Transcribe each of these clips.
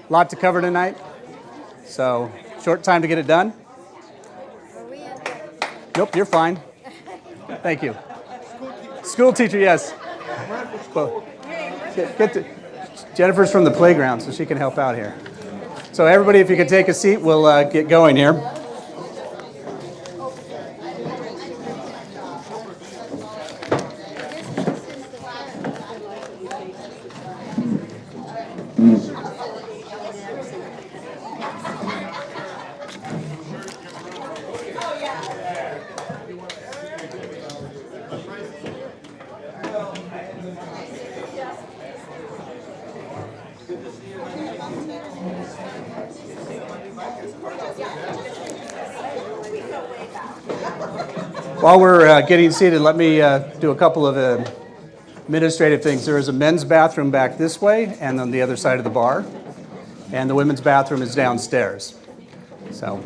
A lot to cover tonight, so short time to get it done. Nope, you're fine. Thank you. School teacher, yes. Well, Jennifer's from the playground, so she can help out here. So everybody, if you could take a seat, we'll get going here. While we're getting seated, let me do a couple of administrative things. There is a men's bathroom back this way and on the other side of the bar, and the women's bathroom is downstairs. So,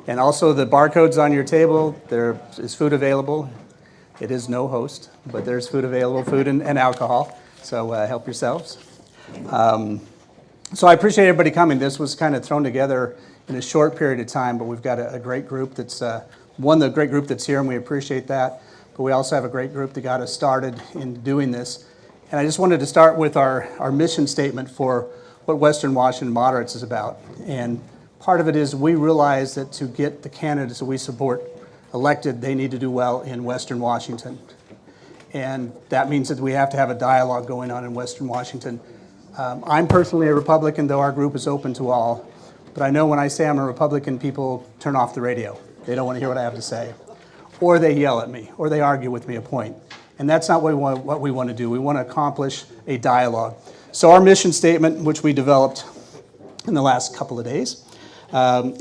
and also the barcodes on your table, there is food available. It is no host, but there's food available, food and alcohol, so help yourselves. So I appreciate everybody coming. This was kind of thrown together in a short period of time, but we've got a great group that's the great group that's here, and we appreciate that. But we also have a great group that got us started in doing this. And I just wanted to start with our mission statement for what Western Washington Moderates is about. And part of it is we realize that to get the candidates that we support elected, they need to do well in Western Washington. And that means that we have to have a dialogue going on in Western Washington. I'm personally a Republican, though our group is open to all. But I know when I say I'm a Republican, people turn off the radio. They don't want to hear what I have to say. Or they yell at me, or they argue with me a point. And that's not what we want to do. We want to accomplish a dialogue. So our mission statement, which we developed in the last couple of days,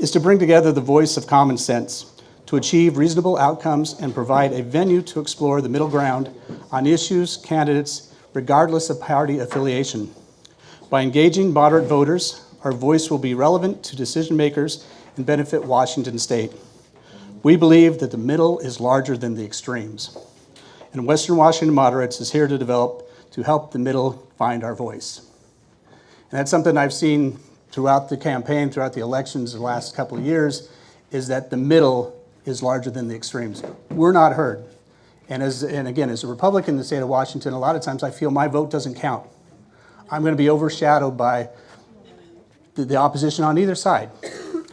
is to bring together the voice of common sense to achieve reasonable outcomes and provide a venue to explore the middle ground on issues, candidates, regardless of party affiliation. By engaging moderate voters, our voice will be relevant to decision makers and benefit Washington State. We believe that the middle is larger than the extremes. And Western Washington Moderates is here to help the middle find our voice. And that's something I've seen throughout the campaign, throughout the elections the last couple of years, is that the middle is larger than the extremes. We're not heard. And again, as a Republican in the state of Washington, a lot of times I feel my vote doesn't count. I'm going to be overshadowed by the opposition on either side.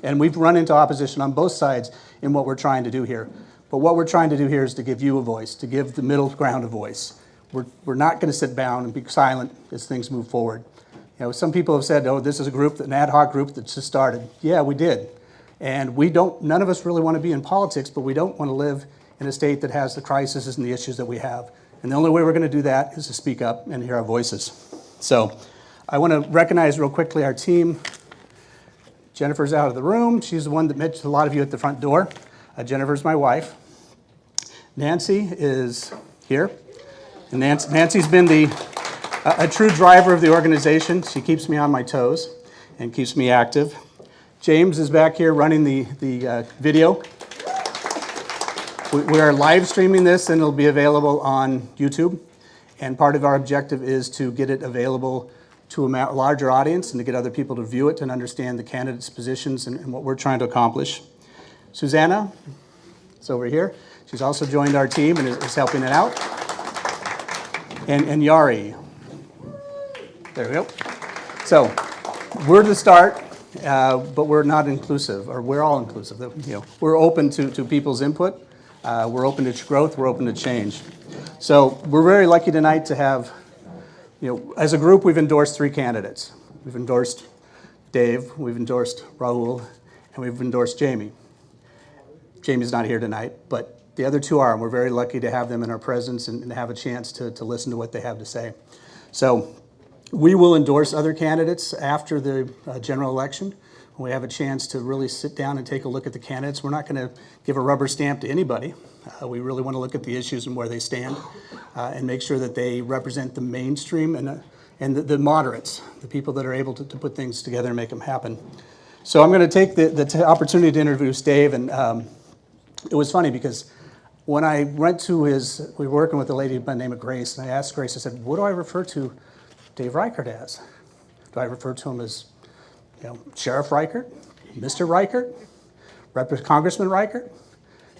And we've run into opposition on both sides in what we're trying to do here. But what we're trying to do here is to give you a voice, to give the middle ground a voice. We're not going to sit down and be silent as things move forward. You know, some people have said, oh, this is a group, an ad hoc group that just started. Yeah, we did. And none of us really want to be in politics, but we don't want to live in a state that has the crises and the issues that we have. And the only way we're going to do that is to speak up and hear our voices. So I want to recognize real quickly our team. Jennifer's out of the room. She's the one that met a lot of you at the front door. Jennifer's my wife. Nancy is here. And Nancy's been a true driver of the organization. She keeps me on my toes and keeps me active. James is back here running the video. We are live streaming this, and it'll be available on YouTube. And part of our objective is to get it available to a larger audience and to get other people to view it and understand the candidates' positions and what we're trying to accomplish. Susanna is over here. She's also joined our team and is helping it out. And Yari. There we go. So we're the start, but we're not inclusive, or we're all inclusive. You know, we're open to people's input. We're open to growth. We're open to change. So we're very lucky tonight to have, as a group, we've endorsed 3 candidates. We've endorsed Dave, we've endorsed Raul, and we've endorsed Jamie. Jamie's not here tonight, but the other 2 are, and we're very lucky to have them in our presence and have a chance to listen to what they have to say. So we will endorse other candidates after the general election. When we have a chance to really sit down and take a look at the candidates. We're not going to give a rubber stamp to anybody. We really want to look at the issues and where they stand and make sure that they represent the mainstream and the moderates, the people that are able to put things together and make them happen. So I'm going to take the opportunity to introduce Dave. And it was funny because when I went to we were working with a lady by the name of Grace, and I asked Grace, I said, what do I refer to Dave Reichert as? Do I refer to him as Sheriff Reichert, Mr. Reichert, Congressman Reichert.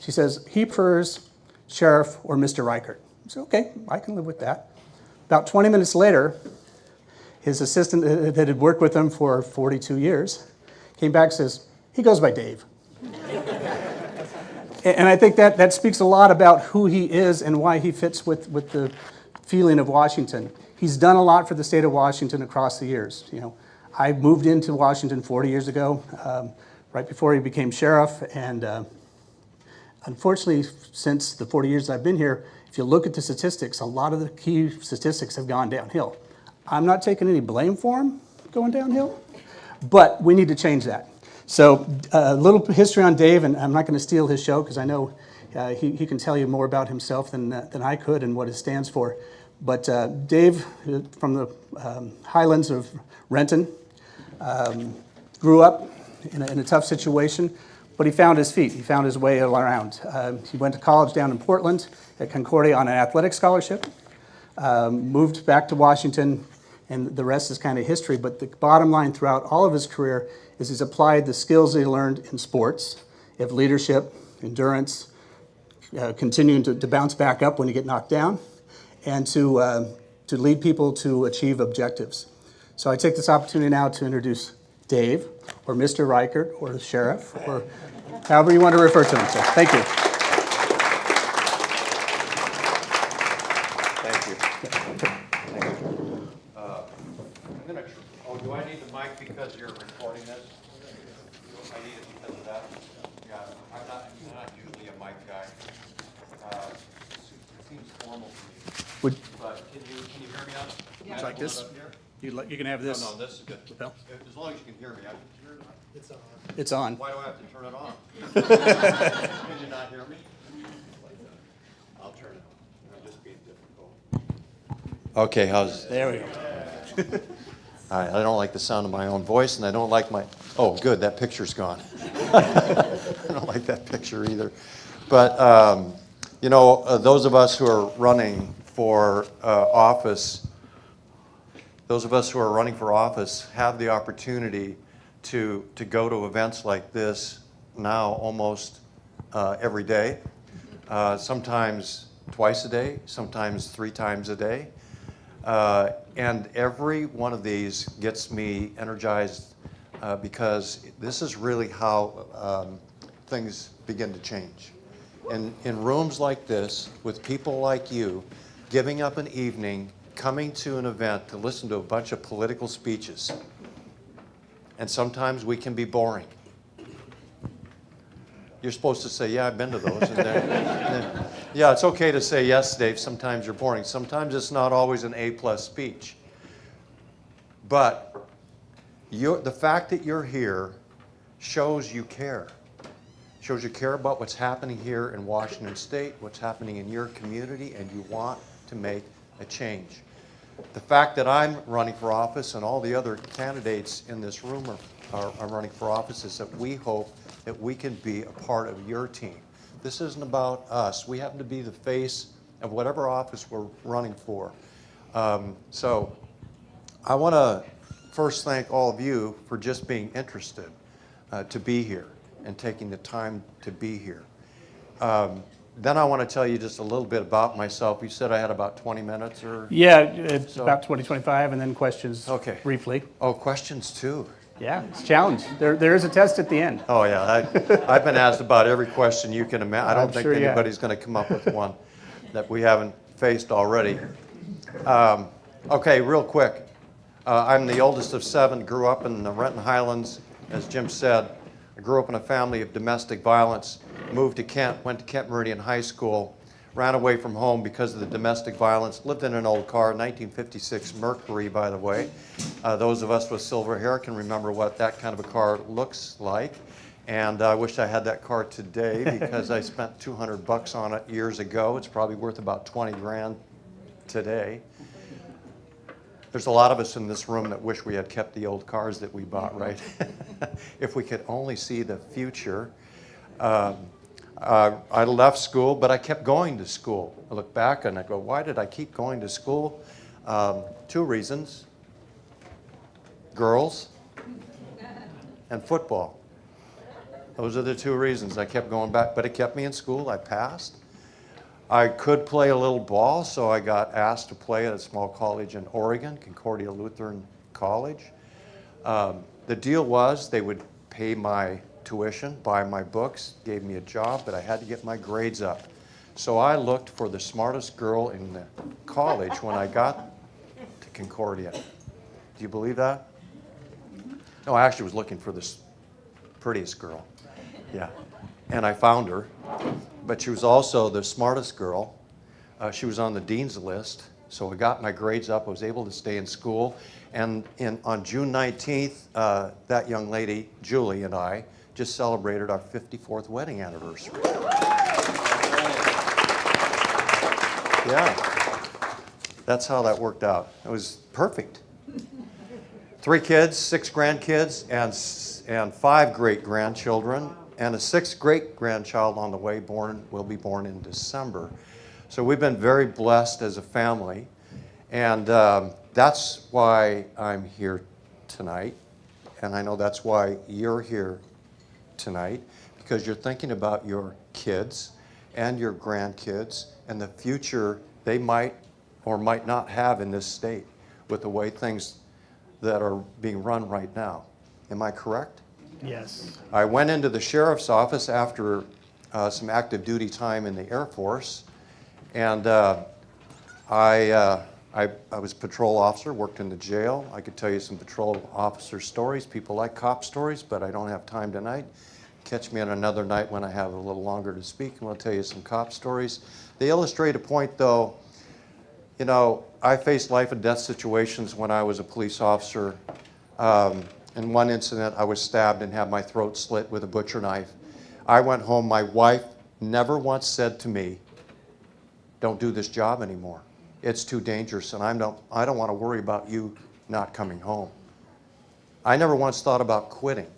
She says, he prefers Sheriff or Mr. Reichert. I said, okay, I can live with that. About 20 minutes later, his assistant that had worked with him for 42 years came back and says, he goes by Dave. And I think that speaks a lot about who he is and why he fits with the feeling of Washington. He's done a lot for the state of Washington across the years. I moved into Washington 40 years ago, right before he became sheriff, and unfortunately, since the 40 years I've been here, if you look at the statistics, a lot of the key statistics have gone downhill. I'm not taking any blame for them going downhill, but we need to change that. So a little history on Dave, and I'm not going to steal his show because I know he can tell you more about himself than I could and what it stands for. But Dave, from the highlands of Renton, grew up in a tough situation, but he found his feet. He found his way around. He went to college down in Portland at Concordia on an athletic scholarship, moved back to Washington, and the rest is kind of history. But the bottom line throughout all of his career is he's applied the skills he learned in sports, of leadership, endurance, continuing to bounce back up when you get knocked down, and to lead people to achieve objectives. So I take this opportunity now to introduce Dave, or Mr. Reichert, or the sheriff, or however you want to refer to him. So thank you. Thank you. Do I need the mic because you're recording this? I need it because of that? Yeah, I'm not usually a mic guy. It seems formal to me. But can you hear me out? Yeah. Like this? You can have this. No, this is good. No? As long as you can hear me. I can hear it on. It's on. It's on. Why do I have to turn it on? Can you not hear me? I'll turn it on. I'm just being difficult. Okay, how's... There we go. All right, I don't like the sound of my own voice, and I don't like my... Oh, good, that picture's gone. I don't like that picture either. But, those of us who are running for office, have the opportunity to go to events like this now almost every day, sometimes twice a day, sometimes 3 times a day. And every one of these gets me energized because this is really how things begin to change. In rooms like this, with people like you, giving up an evening, coming to an event to listen to a bunch of political speeches. And sometimes we can be boring. You're supposed to say, yeah, I've been to those. And then, yeah, it's okay to say, yes, Dave, sometimes you're boring. Sometimes it's not always an A+ speech. But the fact that you're here shows you care. Shows you care about what's happening here in Washington State, what's happening in your community, and you want to make a change. The fact that I'm running for office and all the other candidates in this room are running for office is that we hope that we can be a part of your team. This isn't about us. We happen to be the face of whatever office we're running for. So I want to first thank all of you for just being interested to be here and taking the time to be here. Then I want to tell you just a little bit about myself. You said I had about 20 minutes or? Yeah, it's about 20, 25, and then questions briefly. Oh, questions too. Yeah, it's a challenge. There is a test at the end. Oh yeah, I've been asked about every question you can imagine. I don't think anybody's going to come up with one that we haven't faced already. Okay, real quick. I'm the oldest of 7, grew up in the Renton Highlands, as Jim said. I grew up in a family of domestic violence, moved to Kent, went to Kent Meridian High School, ran away from home because of the domestic violence, lived in an old car, 1956 Mercury, by the way. Those of us with silver hair can remember what that kind of a car looks like. And I wish I had that car today because I spent $200 on it years ago. It's probably worth about 20 grand today. There's a lot of us in this room that wish we had kept the old cars that we bought, right? If we could only see the future. I left school, but I kept going to school. I look back and I go, why did I keep going to school? 2 reasons. Girls and football. Those are the two reasons I kept going back, but it kept me in school. I passed. I could play a little ball, so I got asked to play at a small college in Oregon, Concordia Lutheran College. The deal was they would pay my tuition, buy my books, gave me a job, but I had to get my grades up. So I looked for the smartest girl in the college when I got to Concordia. Do you believe that? No, I actually was looking for the prettiest girl. Yeah. And I found her. But she was also the smartest girl. She was on the dean's list. So I got my grades up. I was able to stay in school. And on June 19th, that young lady, Julie, and I just celebrated our 54th wedding anniversary. Yeah. That's how that worked out. It was perfect. 3 kids, 6 grandkids, and 5 great-grandchildren, and a 6th great-grandchild on the way, will be born in December. So we've been very blessed as a family, and that's why I'm here tonight, and I know that's why you're here tonight, because you're thinking about your kids and your grandkids and the future they might or might not have in this state with the way things that are being run right now. Am I correct? Yes. I went into the sheriff's office after some active duty time in the Air Force, and I was a patrol officer, worked in the jail. I could tell you some patrol officer stories. People like cop stories, but I don't have time tonight. Catch me on another night when I have a little longer to speak, and I'll tell you some cop stories. They illustrate a point, though. You know, I faced life and death situations when I was a police officer. In one incident, I was stabbed and had my throat slit with a butcher knife. I went home. My wife never once said to me, "Don't do this job anymore. It's too dangerous, and I don't want to worry about you not coming home." I never once thought about quitting.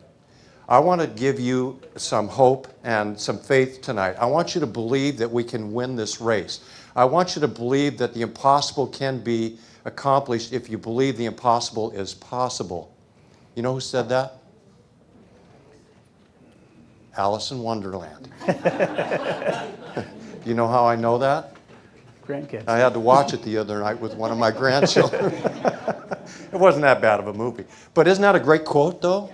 I want to give you some hope and some faith tonight. I want you to believe that we can win this race. I want you to believe that the impossible can be accomplished if you believe the impossible is possible. You know who said that? Alice in Wonderland. You know how I know that? Grandkids. I had to watch it the other night with one of my grandchildren. It wasn't that bad of a movie. But isn't that a great quote, though?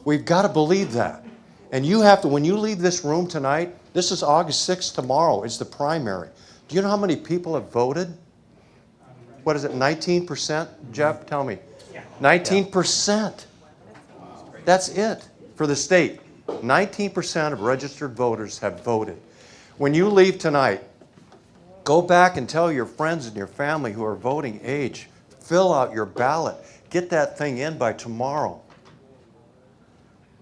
We've got to believe that. And you have to, when you leave this room tonight, this is August 6th tomorrow, it's the primary. Do you know how many people have voted? What is it, 19%? Jeff, tell me. 19%. That's it for the state. 19% of registered voters have voted. When you leave tonight, go back and tell your friends and your family who are voting age, fill out your ballot. Get that thing in by tomorrow.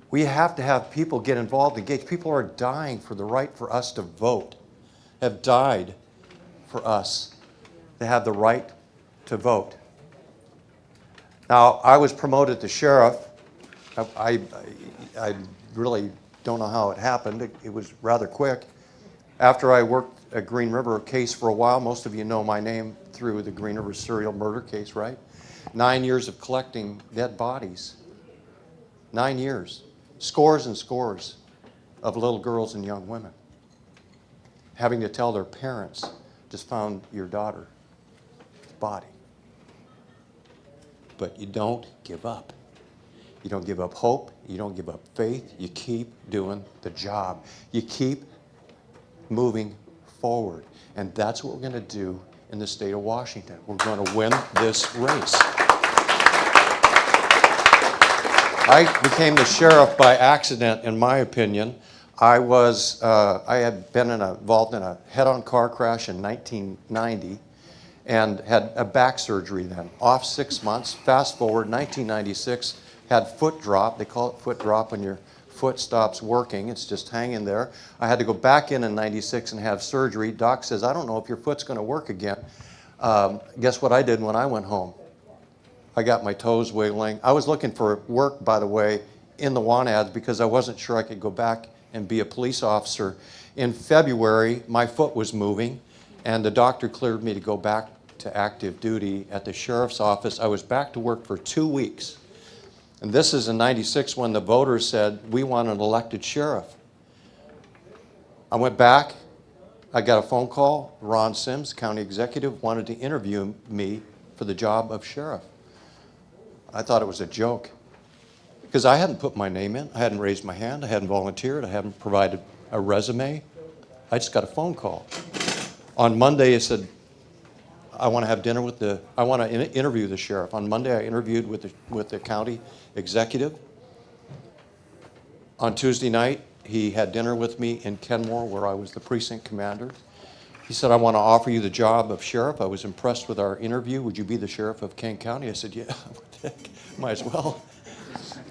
We have to have people get involved, engaged. People are dying for the right for us to vote, have died for us to have the right to vote. Now, I was promoted to sheriff. I really don't know how it happened. It was rather quick. After I worked a Green River case for a while, most of you know my name through the Green River serial murder case, right? 9 years of collecting dead bodies. 9 years. Scores and scores of little girls and young women having to tell their parents, just found your daughter's body. But you don't give up. You don't give up hope. You don't give up faith. You keep doing the job. You keep moving forward. And that's what we're going to do in the state of Washington. We're going to win this race. I became the sheriff by accident, in my opinion. I had been involved in a head-on car crash in 1990 and had a back surgery then. Off 6 months. Fast forward, 1996, had foot drop. They call it foot drop when your foot stops working. It's just hanging there. I had to go back in 96 and have surgery. Doc says, "I don't know if your foot's going to work again." Guess what I did when I went home? I got my toes wiggling. I was looking for work, by the way, in the want ads because I wasn't sure I could go back and be a police officer. In February, my foot was moving, and the doctor cleared me to go back to active duty at the sheriff's office. I was back to work for 2 weeks. And this is in '96 when the voters said, we want an elected sheriff. I went back, I got a phone call, Ron Sims, county executive, wanted to interview me for the job of sheriff. I thought it was a joke because I hadn't put my name in, I hadn't raised my hand, I hadn't volunteered, I hadn't provided a resume. I just got a phone call. On Monday, I said, I want to have dinner with I want to interview the sheriff. On Monday, I interviewed with the county executive. On Tuesday night, he had dinner with me in Kenmore, where I was the precinct commander. He said, I want to offer you the job of sheriff. I was impressed with our interview. Would you be the sheriff of Kane County? I said, yeah, what the heck? Might as well,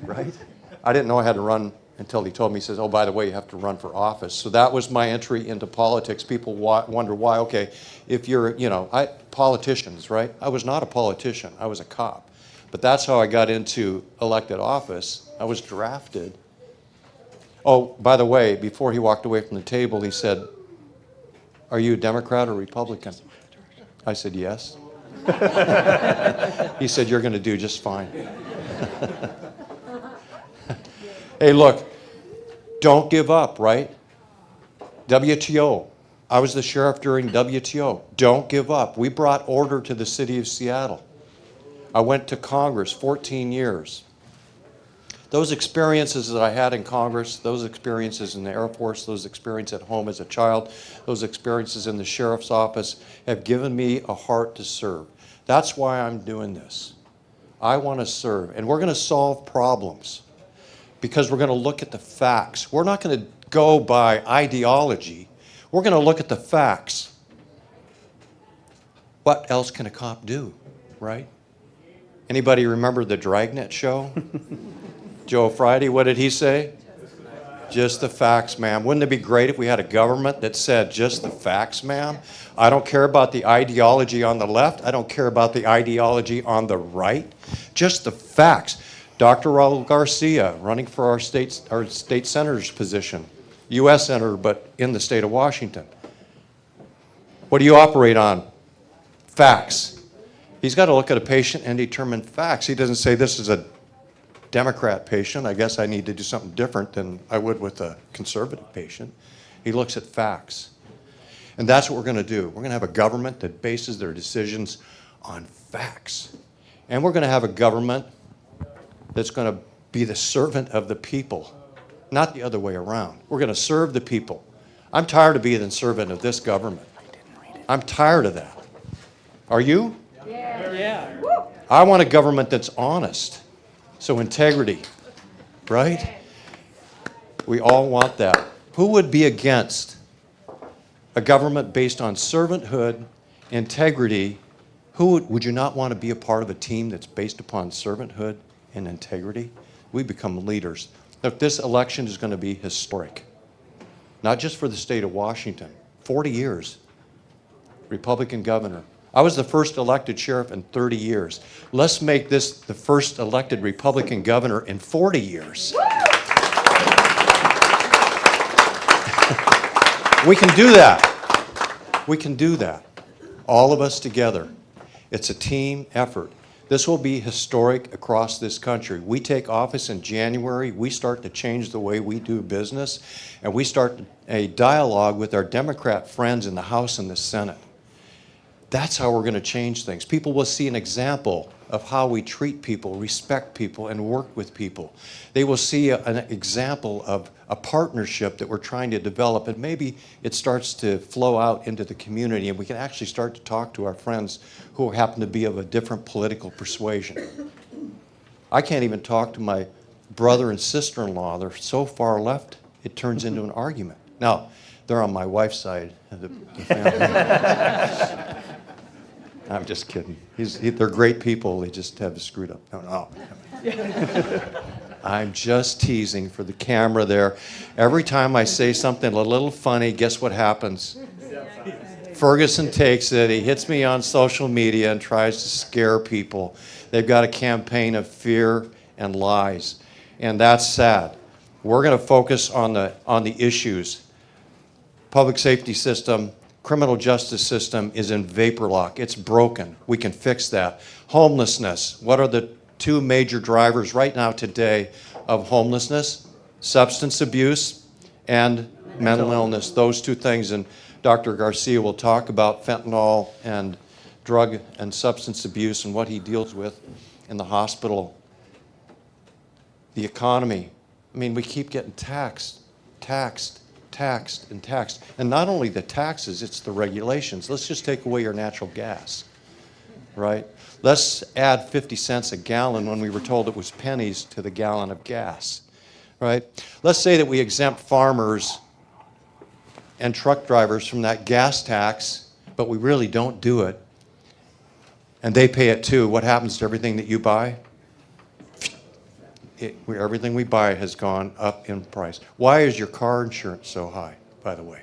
right? I didn't know I had to run until he told me. He says, oh, by the way, you have to run for office. So that was my entry into politics. People wonder why. Okay, if you're, politicians, right? I was not a politician. I was a cop. But that's how I got into elected office. I was drafted. Oh, by the way, before he walked away from the table, he said, are you a Democrat or Republican? I said, yes. He said, you're going to do just fine. Hey, look, don't give up, right? WTO. I was the sheriff during WTO. Don't give up. We brought order to the city of Seattle. I went to Congress 14 years. Those experiences that I had in Congress, those experiences in the Air Force, those experiences at home as a child, those experiences in the sheriff's office have given me a heart to serve. That's why I'm doing this. I want to serve, and we're going to solve problems because we're going to look at the facts. We're not going to go by ideology. We're going to look at the facts. What else can a cop do, right? Anybody remember the Dragnet show? Joe Friday, what did he say? Just the facts, ma'am. Wouldn't it be great if we had a government that said, just the facts, ma'am? I don't care about the ideology on the left. I don't care about the ideology on the right. Just the facts. Dr. Raul Garcia, running for our state senator's position, U.S. senator, but in the state of Washington. What do you operate on? Facts. He's got to look at a patient and determine facts. He doesn't say, this is a Democrat patient. I guess I need to do something different than I would with a conservative patient. He looks at facts. And that's what we're going to do. We're going to have a government that bases their decisions on facts. And we're going to have a government that's going to be the servant of the people, not the other way around. We're going to serve the people. I'm tired of being the servant of this government. I'm tired of that. Are you? Yeah. I want a government that's honest. So integrity, right? We all want that. Who would be against a government based on servanthood, integrity? Would you not want to be a part of a team that's based upon servanthood and integrity? We become leaders. Look, this election is going to be historic. Not just for the state of Washington. 40 years. Republican governor. I was the first elected sheriff in 30 years. Let's make this the first elected Republican governor in 40 years. We can do that. We can do that. All of us together. It's a team effort. This will be historic across this country. We take office in January. We start to change the way we do business, and we start a dialogue with our Democrat friends in the House and the Senate. That's how we're going to change things. People will see an example of how we treat people, respect people, and work with people. They will see an example of a partnership that we're trying to develop, and maybe it starts to flow out into the community, and we can actually start to talk to our friends who happen to be of a different political persuasion. I can't even talk to my brother and sister-in-law. They're so far left, it turns into an argument. Now, they're on my wife's side of the family. I'm just kidding. They're great people. They just have screwed up. No. I'm just teasing for the camera there. Every time I say something a little funny, guess what happens? Ferguson takes it. He hits me on social media and tries to scare people. They've got a campaign of fear and lies, and that's sad. We're going to focus on the issues. Public safety system, criminal justice system is in vapor lock. It's broken. We can fix that. Homelessness. What are the two major drivers right now today of homelessness, substance abuse, and mental illness. Those two things, and Dr. Garcia will talk about fentanyl and drug and substance abuse and what he deals with in the hospital. The economy. I mean, we keep getting taxed. And not only the taxes, it's the regulations. Let's just take away your natural gas, right? Let's add 50 cents a gallon when we were told it was pennies to the gallon of gas, right? Let's say that we exempt farmers and truck drivers from that gas tax, but we really don't do it. And they pay it too. What happens to everything that you buy? Everything we buy has gone up in price. Why is your car insurance so high, by the way?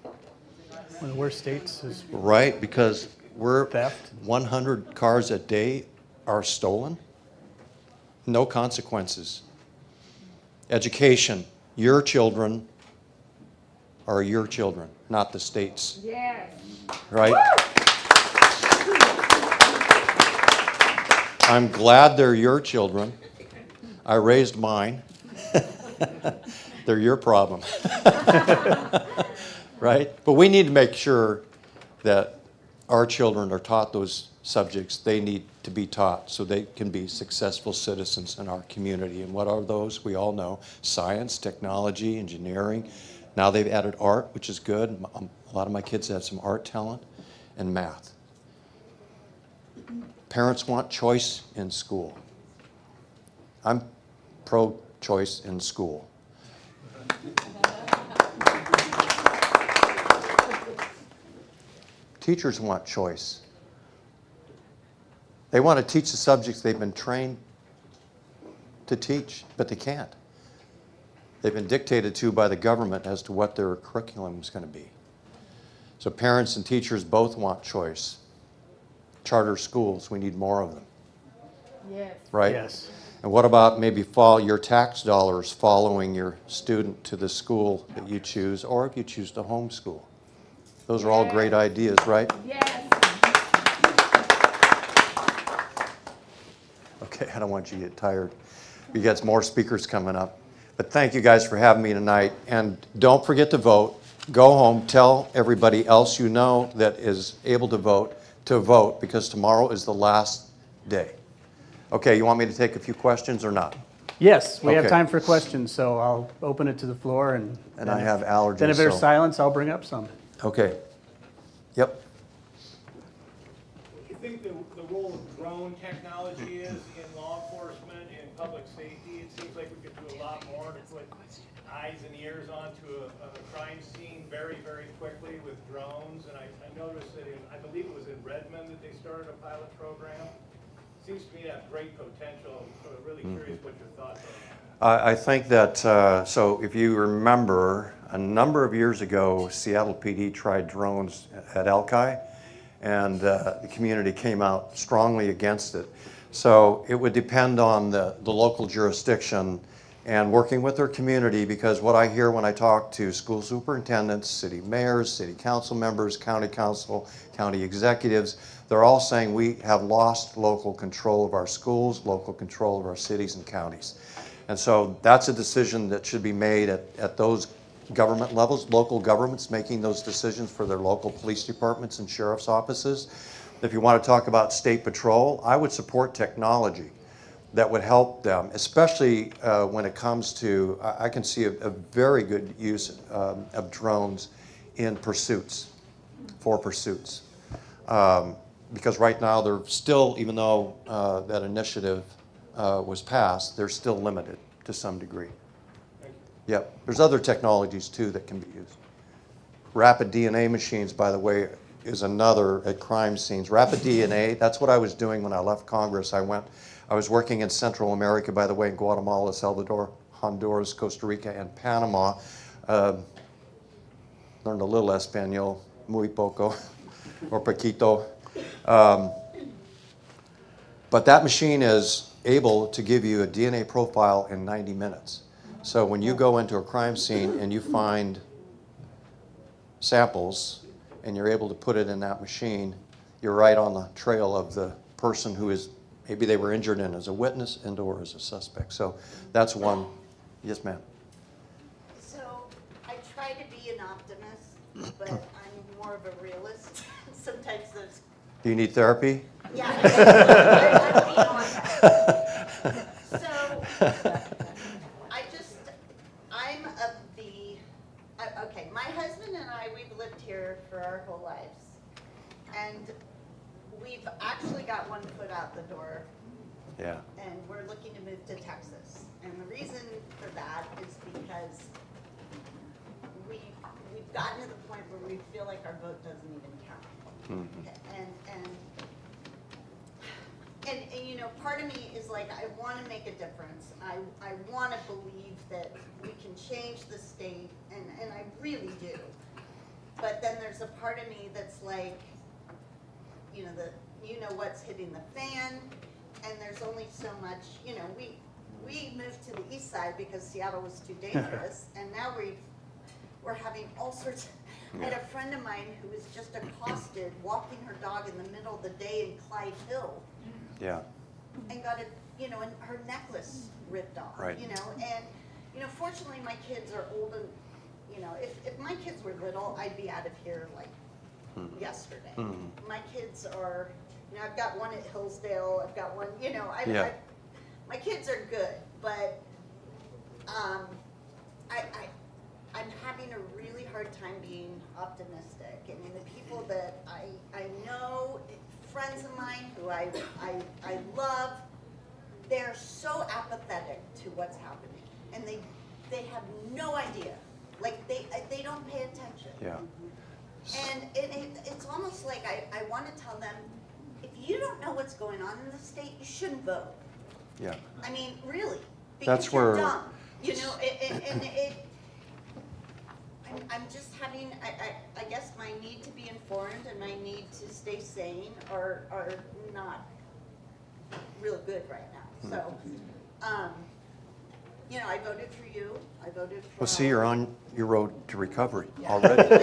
One of the worst states is Right, because we're theft. 100 cars a day are stolen. No consequences. Education. Your children are your children, not the state's. Yes. Right? I'm glad they're your children. I raised mine. They're your problem. Right? But we need to make sure that our children are taught those subjects they need to be taught so they can be successful citizens in our community. And what are those? We all know science, technology, engineering. Now they've added art, which is good. A lot of my kids have some art talent, and math. Parents want choice in school. I'm pro-choice in school. Teachers want choice. They want to teach the subjects they've been trained to teach, but they can't. They've been dictated to by the government as to what their curriculum is going to be. So parents and teachers both want choice. Charter schools, we need more of them. Yes. Right? Yes. And what about maybe your tax dollars following your student to the school that you choose, or if you choose to homeschool? Those are all great ideas, right? Yes. Okay, I don't want you to get tired. We got some more speakers coming up. But thank you guys for having me tonight. And don't forget to vote. Go home, tell everybody else you know that is able to vote, because tomorrow is the last day. Okay, you want me to take a few questions or not? Yes, we have Okay. time for questions, so I'll open it to the floor and. And I have allergies. Then if there's so- silence, I'll bring up some. Okay. Yep. What do you think the role of drone technology is in law enforcement and public safety? It seems like we could do a lot more to put eyes and ears onto a crime scene very, very quickly with drones. And I noticed that I believe it was in Redmond that they started a pilot program. Seems to me to have great potential. So I'm really curious what your thoughts are. I think that, so if you remember, a number of years ago, Seattle PD tried drones at Alki, and the community came out strongly against it. So it would depend on the local jurisdiction and working with their community, because what I hear when I talk to school superintendents, city mayors, city council members, county council, county executives, they're all saying we have lost local control of our schools, local control of our cities and counties. And so that's a decision that should be made at those government levels, local governments making those decisions for their local police departments and sheriff's offices. If you want to talk about state patrol, I would support technology that would help them, especially when it comes to, I can see a very good use of drones in pursuits, for pursuits. Because right now they're still, even though that initiative was passed, they're still limited to some degree. Yep, there's other technologies too that can be used. Rapid DNA machines, by the way, is another at crime scenes. Rapid DNA, that's what I was doing when I left Congress. I was working in Central America, by the way, in Guatemala, Salvador, Honduras, Costa Rica, and Panama. Learned a little Espanol, muy poco, or poquito. But that machine is able to give you a DNA profile in 90 minutes. So when you go into a crime scene and you find samples and you're able to put it in that machine, you're right on the trail of the person who is maybe they were injured in as a witness and or as a suspect. So that's one. Yes, ma'am. So I try to be an optimist, but I'm more of a realist. Sometimes there's, Do you need therapy? yeah, I'm beyond that. So I'm of the, okay, my husband and I, we've lived here for our whole lives. And we've actually got one foot out the door, Yeah. and we're looking to move to Texas. And the reason for that is because we've gotten to the point where we feel like our vote doesn't even count. Mhm. And you know, part of me is like, I want to make a difference. I want to believe that we can change the state, and I really do. But then there's a part of me that's like, you know what's hitting the fan, and there's only so much, you know, we moved to the east side because Seattle was too dangerous, and now we're having all sorts. I had a friend of mine who was just accosted walking her dog in the middle of the day in Clyde Hill, Yeah. and got and her necklace ripped off. Right. And fortunately my kids are old, and if my kids were little, I'd be out of here like yesterday. Mhm. My kids are, I've got one at Hillsdale, I've got one, Yeah. my kids are good, but I'm having a really hard time being optimistic. I mean, the people that I know, friends of mine who I love, they're so apathetic to what's happening, and they have no idea. Like they don't pay attention. Yeah. And it's almost like I want to tell them, if you don't know what's going on in the state, you shouldn't vote. Yeah. I mean, really, because That's you're where- dumb. I'm just having, I guess my need to be informed and my need to stay sane are not real good right now. So, I voted for you. I voted for. Well, see, you're on your road to recovery already. Well,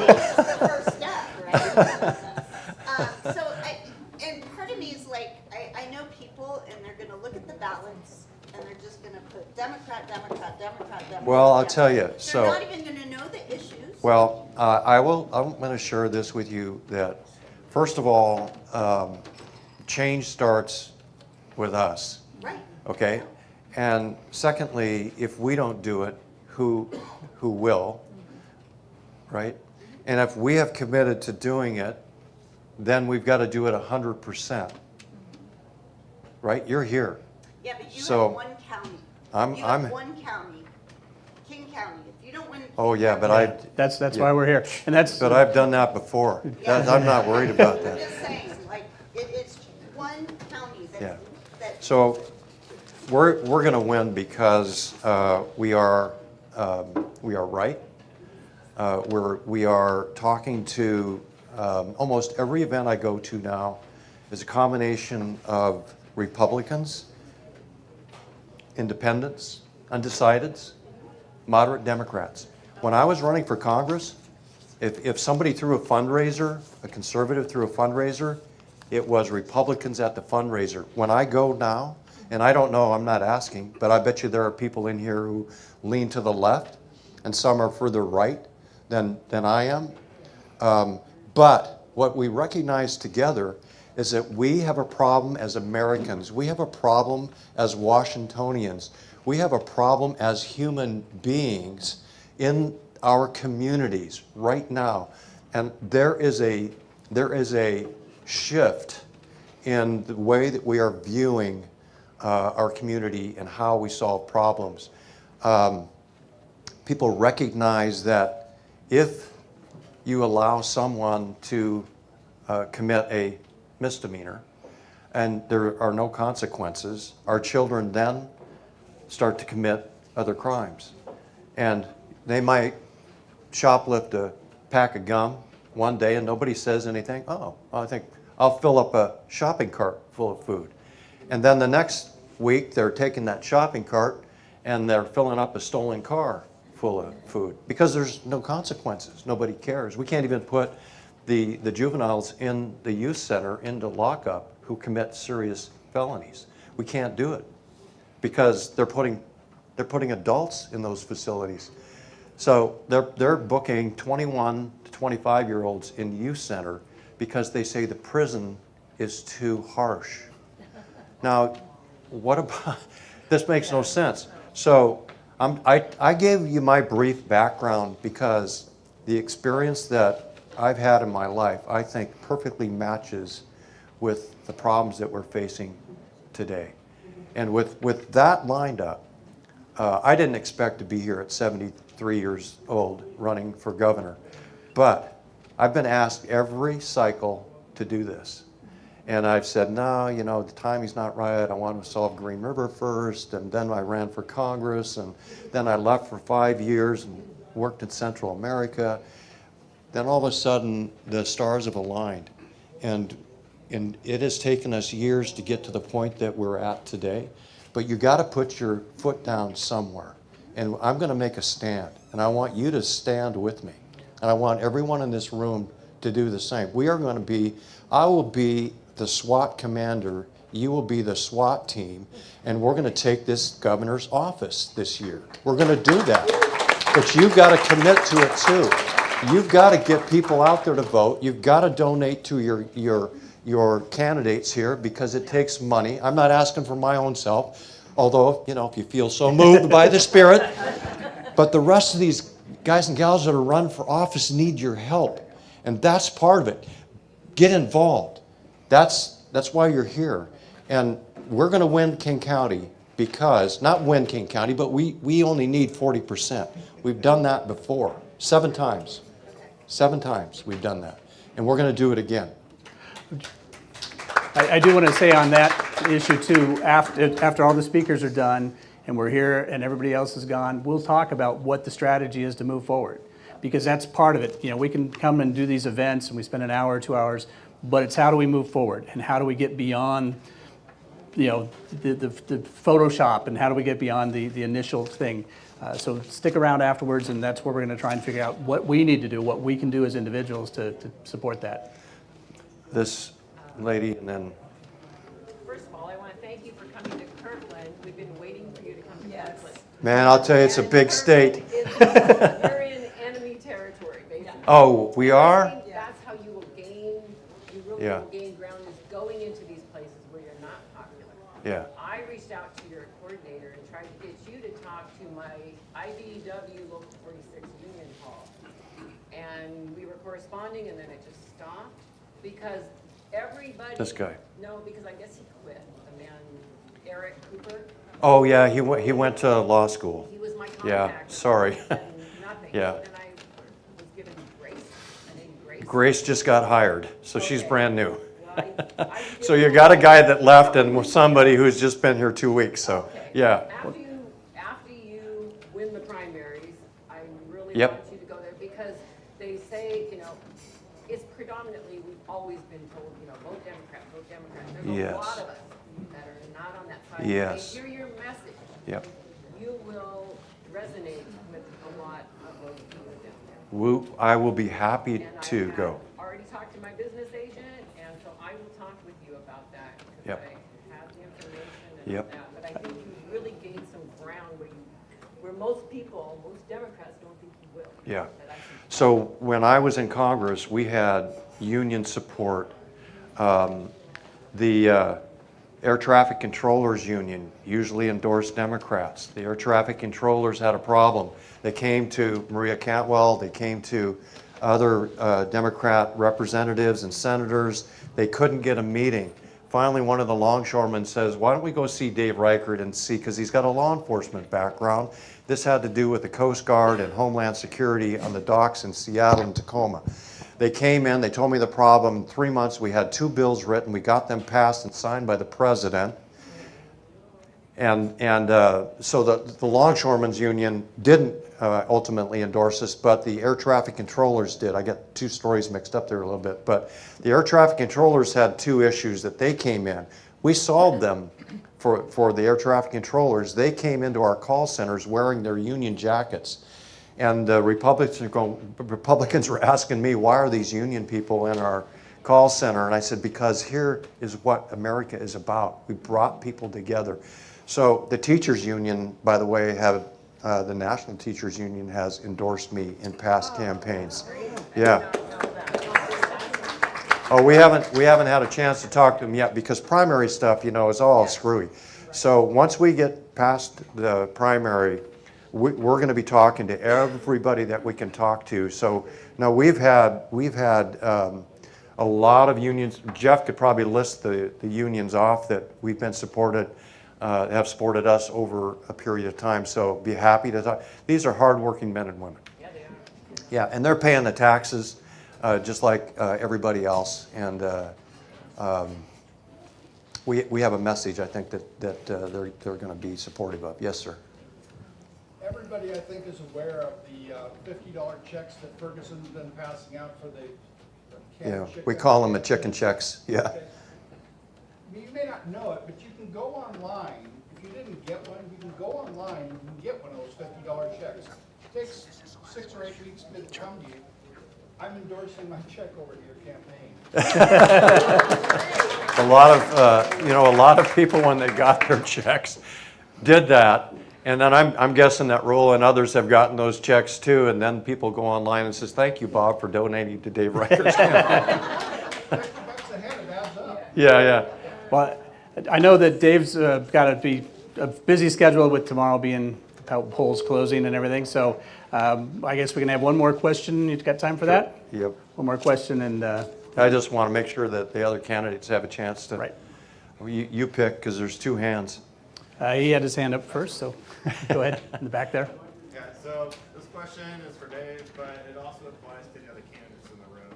it's the first step, right? And part of me is like, I know people, and they're going to look at the ballots, and they're just going to put Democrat, Democrat, Democrat, Democrat. Well, I'll tell you, so. They're not even going to know the issues. Well, I'm going to share this with you that, first of all, change starts with us, Right. okay? And secondly, if we don't do it, who will, right? And if we have committed to doing it, then we've got to do it 100%, right? You're here. Yeah, but you So, have one county. You I'm- have one county, King County. If you don't win. Oh, yeah, but That's Yeah. why we're here. And that's, but I've done that before. I'm not worried about I'm that. just saying, like, it's one county Yeah. that. So we're going to win because we are right. We are talking to almost every event I go to now is a combination of Republicans, independents, undecideds, moderate Democrats. When I was running for Congress, if somebody threw a fundraiser, a conservative threw a fundraiser, it was Republicans at the fundraiser. When I go now, and I don't know, I'm not asking, but I bet you there are people in here who lean to the left, and some are further right than I am. But what we recognize together is that we have a problem as Americans. We have a problem as Washingtonians. We have a problem as human beings in our communities right now. And there is a shift in the way that we are viewing our community and how we solve problems. People recognize that if you allow someone to commit a misdemeanor and there are no consequences, our children then start to commit other crimes. And they might shoplift a pack of gum one day and nobody says anything. Oh, I think I'll fill up a shopping cart full of food. And then the next week they're taking that shopping cart and they're filling up a stolen car full of food because there's no consequences. Nobody cares. We can't even put the juveniles in the youth center into lockup who commit serious felonies. We can't do it because they're putting adults in those facilities. So they're booking 21 to 25-year-olds in youth center because they say the prison is too harsh. Now, what about, this makes no sense. So I gave you my brief background because the experience that I've had in my life, I think perfectly matches with the problems that we're facing today. And with that lined up, I didn't expect to be here at 73 years old running for governor, but I've been asked every cycle to do this. And I've said, no, you know, the timing's not right. I want to solve Green River first. And then I ran for Congress. And then I left for 5 years and worked in Central America. Then all of a sudden, the stars have aligned. And it has taken us years to get to the point that we're at today. But you got to put your foot down somewhere. And I'm going to make a stand. And I want you to stand with me. And I want everyone in this room to do the same. We are going to be, I will be the SWAT commander, you will be the SWAT team, and we're going to take this governor's office this year. We're going to do that. But you've got to commit to it too. You've got to get people out there to vote. You've got to donate to your candidates here because it takes money. I'm not asking for my own self, although, you know, if you feel so moved by the Spirit. But the rest of these guys and gals that are running for office need your help. And that's part of it. Get involved. That's why you're here. And we're going to win King County because, not win King County, but we only need 40%. We've done that before, 7 times. 7 times we've done that. And we're going to do it again. I do want to say on that issue too, after all the speakers are done and we're here and everybody else is gone, we'll talk about what the strategy is to move forward. Because that's part of it. You know, we can come and do these events and we spend an hour or 2 hours, but it's how do we move forward and how do we get beyond, you know, the Photoshop and how do we get beyond the initial thing. So stick around afterwards, and that's where we're going to try and figure out what we need to do, what we can do as individuals to support that. This lady, and then. First of all, I want to thank you for coming to Kirkland. We've been waiting for you to come to Kirkland. Man, I'll tell you, it's a big state. You're in enemy territory, basically. Oh, we are? I think that's how you will gain, you really Yeah. will gain ground, is going into these places where you're not popular. Yeah. I reached out to your coordinator and tried to get you to talk to my IBEW Local 46 Union Hall. And we were corresponding, and then it just stopped because everybody. This guy. No, because I guess he quit. The man, Eric Cooper. Oh, yeah, he went to law school. He was my contact. Yeah, sorry. And nothing. Yeah. So then I was given Grace. I named Grace. Grace just got hired, so she's Okay. brand new. Well, I So you got a guy that left and somebody who's just been here 2 weeks, so, Okay. yeah. After you win the primaries, I really Yep. want you to go there because they say, you know, it's predominantly, we've always been told, you know, vote Democrat, vote Democrat. There's Yes. a lot of us that are not on that side. Yes. They hear your message. Yep. You will resonate with a lot of those people down there. I will be happy And I to have go. already talked to my business agent, and so I will talk with you about that. Because Yep. I have the information and Yep. that. But I think you really gained some ground where most people, most Democrats don't think you will. Yeah. That I think- So when I was in Congress, we had union support. The Air Traffic Controllers Union usually endorsed Democrats. The air traffic controllers had a problem. They came to Maria Cantwell, they came to other Democrat representatives and senators. They couldn't get a meeting. Finally, one of the longshoremen says, why don't we go see Dave Reichert and see, because he's got a law enforcement background. This had to do with the Coast Guard and Homeland Security on the docks in Seattle and Tacoma. They came in, they told me the problem. In 3 months, we had 2 bills written. We got them passed and signed by the president. And so the Longshoremen's Union didn't ultimately endorse us, but the air traffic controllers did. I get 2 stories mixed up there a little bit. But the air traffic controllers had 2 issues that they came in. We solved them for the air traffic controllers. They came into our call centers wearing their union jackets. And Republicans were asking me, why are these union people in our call center. And I said, because here is what America is about. We brought people together. So the teachers union, by the way, the National Teachers Union has endorsed me in past campaigns. Yeah. Oh, we haven't had a chance to talk to them yet because primary stuff, is all screwy. So once we get past the primary, we're going to be talking to everybody that we can talk to. So now we've had a lot of unions. Jeff could probably list the unions off that we've been have supported us over a period of time. So be happy to talk. These are hardworking men and women. Yeah, they are. Yeah, and they're paying the taxes just like everybody else. And we have a message, I think, that they're going to be supportive of. Yes, sir. Everybody, I think, is aware of the $50 checks that Ferguson's been passing out for the canned chicken. We call them the chicken checks. Yeah. Okay. You may not know it, but you can go online. If you didn't get one, you can go online and you can get one of those $50 checks. It takes 6 or 8 weeks to come to you. I'm endorsing my check over to your campaign. A lot of people when they got their checks did that, and then I'm guessing that Roll and others have gotten those checks too, and then people go online and says, "Thank you, Bob, for donating to Dave Reichert's campaign." $50 a head, it adds up. Yeah. Well, I know that Dave's got to be a busy schedule with tomorrow being the polls closing and everything, so I guess we can have one more question. You've got time for that? Yep. One more question, and I just want to make sure that the other candidates have a chance to. right. You pick because there's 2 hands. He had his hand up first, so go ahead in the back there. Yeah, so this question is for Dave, but it also applies to the other candidates in the room.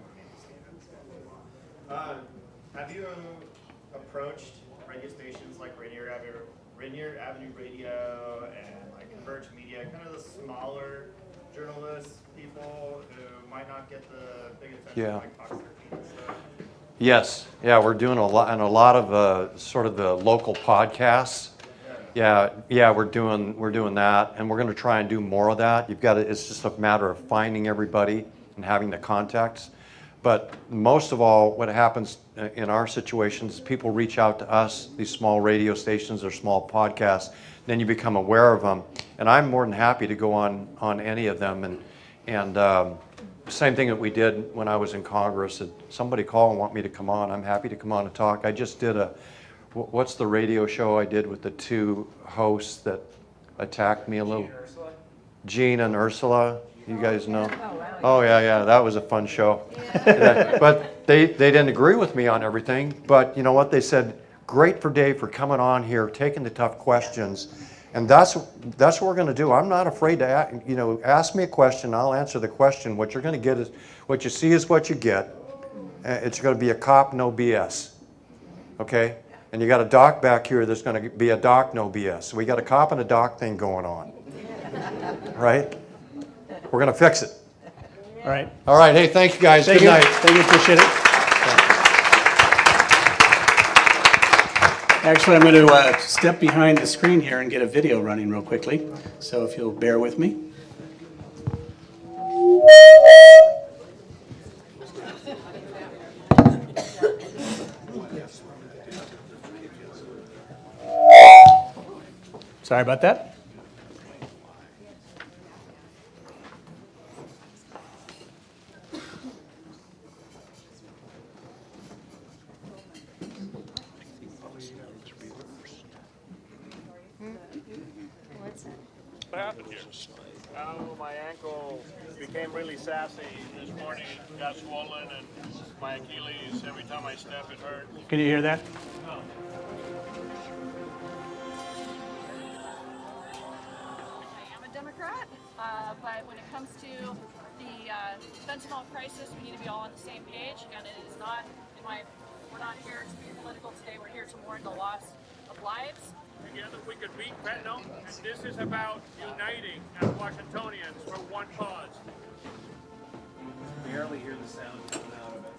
Have you approached radio stations like Rainier Avenue Radio and like Converge Media, kind of the smaller journalists, people who might not get the big attention like Fox 13 and stuff? Yes. Yeah, we're doing a lot of sort of the local podcasts. Yeah, we're doing that, and we're going to try and do more of that. It's just a matter of finding everybody and having the contacts. But most of all, what happens in our situations, people reach out to us, these small radio stations or small podcasts, then you become aware of them. And I'm more than happy to go on any of them. And same thing that we did when I was in Congress. If somebody call and want me to come on, I'm happy to come on and talk. I just did what's the radio show I did with the 2 hosts that attacked me a little? Gene and Ursula. You guys know? Oh, yeah. That was a fun show. Yeah. But they didn't agree with me on everything. But you know what? They said, great for Dave for coming on here, taking the tough questions. And that's what we're going to do. I'm not afraid to ask me a question. I'll answer the question. What you're going to get is what you see is what you get. It's going to be a cop, no BS. Okay? And you got a doc back here. There's going to be a doc, no BS. So we got a cop and a doc thing going on. Right? We're going to fix it. All right. All right. Hey, thank you guys. Good night. Thank you. Appreciate it. Actually, I'm going to step behind the screen here and get a video running real quickly. So if you'll bear with me. Sorry about that. What happened here? Oh, my ankle became really sassy this morning. It got swollen, and my Achilles, every time I step, it hurts. Can you hear that? I am a Democrat, but when it comes to the fentanyl crisis, we need to be all on the same page, and it is not, we're not here to be political today, we're here to mourn the loss of lives. Together we could beat fentanyl, and this is about uniting as Washingtonians for one cause. Barely hear the sound coming out of it.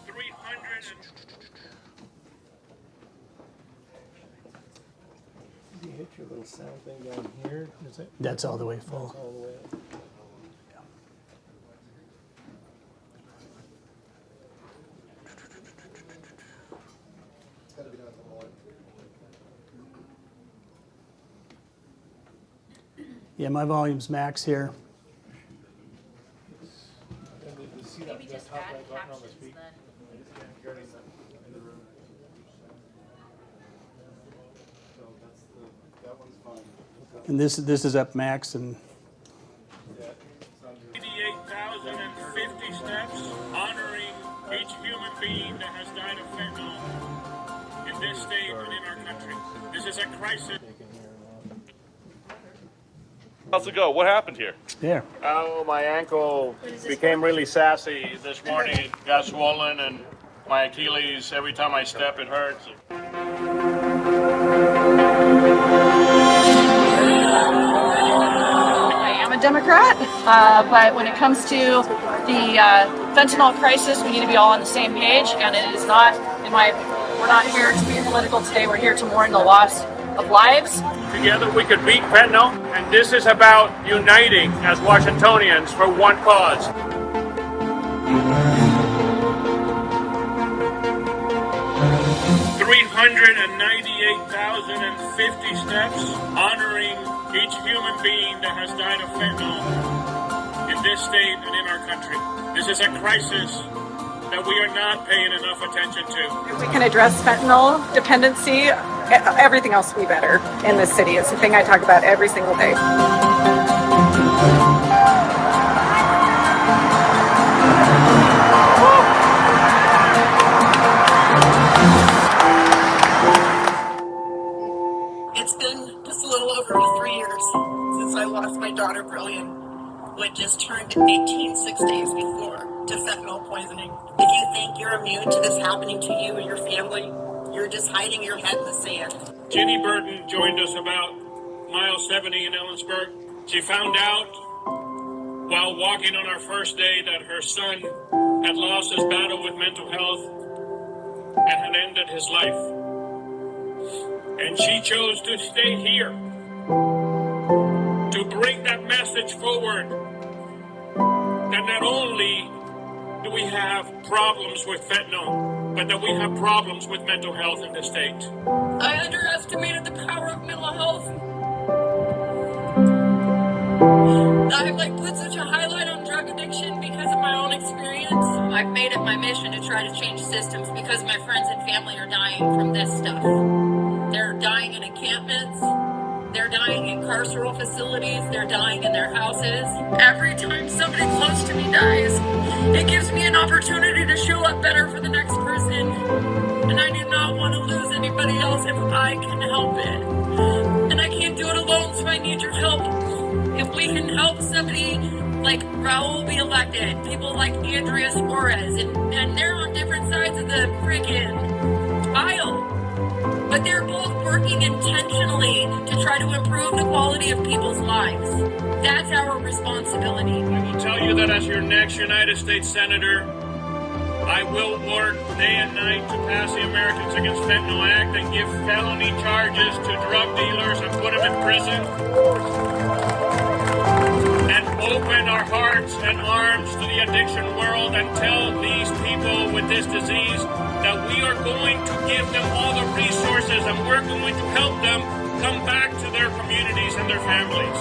300 You hit your little sound thing down here, is it? That's all the way full. All the way up. Yeah, my volume's max here. Maybe just add captions then. And this is up max, and 88,050 steps honoring each human being that has died of fentanyl in this state and in our country. This is a crisis. How's it go? What happened here? there. Oh, my ankle became really sassy this morning. It got swollen, and my Achilles, every time I step, it hurts. I am a Democrat, but when it comes to the fentanyl crisis, we need to be all on the same page, and it is not, we're not here to be political today, we're here to mourn the loss of lives. Together we could beat fentanyl, and this is about uniting as Washingtonians for one cause. $398,050 steps honoring each human being that has died of fentanyl in this state and in our country. This is a crisis that we are not paying enough attention to. If we can address fentanyl dependency, everything else will be better in this city. It's the thing I talk about every single day. It's been just a little over 3 years since I lost my daughter, Brilliant, who had just turned 18 6 days before, to fentanyl poisoning. If you think you're immune to this happening to you and your family, you're just hiding your head in the sand. Jenny Burton joined us about mile 70 in Ellensburg. She found out while walking on our first day that her son had lost his battle with mental health and had ended his life. And she chose to stay here to bring that message forward, that not only do we have problems with fentanyl, but that we have problems with mental health in this state. I underestimated the power of mental health. I've put such a highlight on drug addiction because of my own experience. I've made it my mission to try to change systems because my friends and family are dying from this stuff. They're dying in encampments. They're dying in carceral facilities. They're dying in their houses. Every time somebody close to me dies, it gives me an opportunity to show up better for the next person. And I do not want to lose anybody else if I can help it. And I can't do it alone, so I need your help. If we can help somebody like Raul be elected, people like Andrea Suarez, and they're on different sides of the friggin' aisle. But they're both working intentionally to try to improve the quality of people's lives. That's our responsibility. I will tell you that as your next United States Senator, I will work day and night to pass the Americans Against Fentanyl Act and give felony charges to drug dealers and put them in prison. And open our hearts and arms to the addiction world and tell these people with this disease that we are going to give them all the resources and we're going to help them come back to their communities and their families.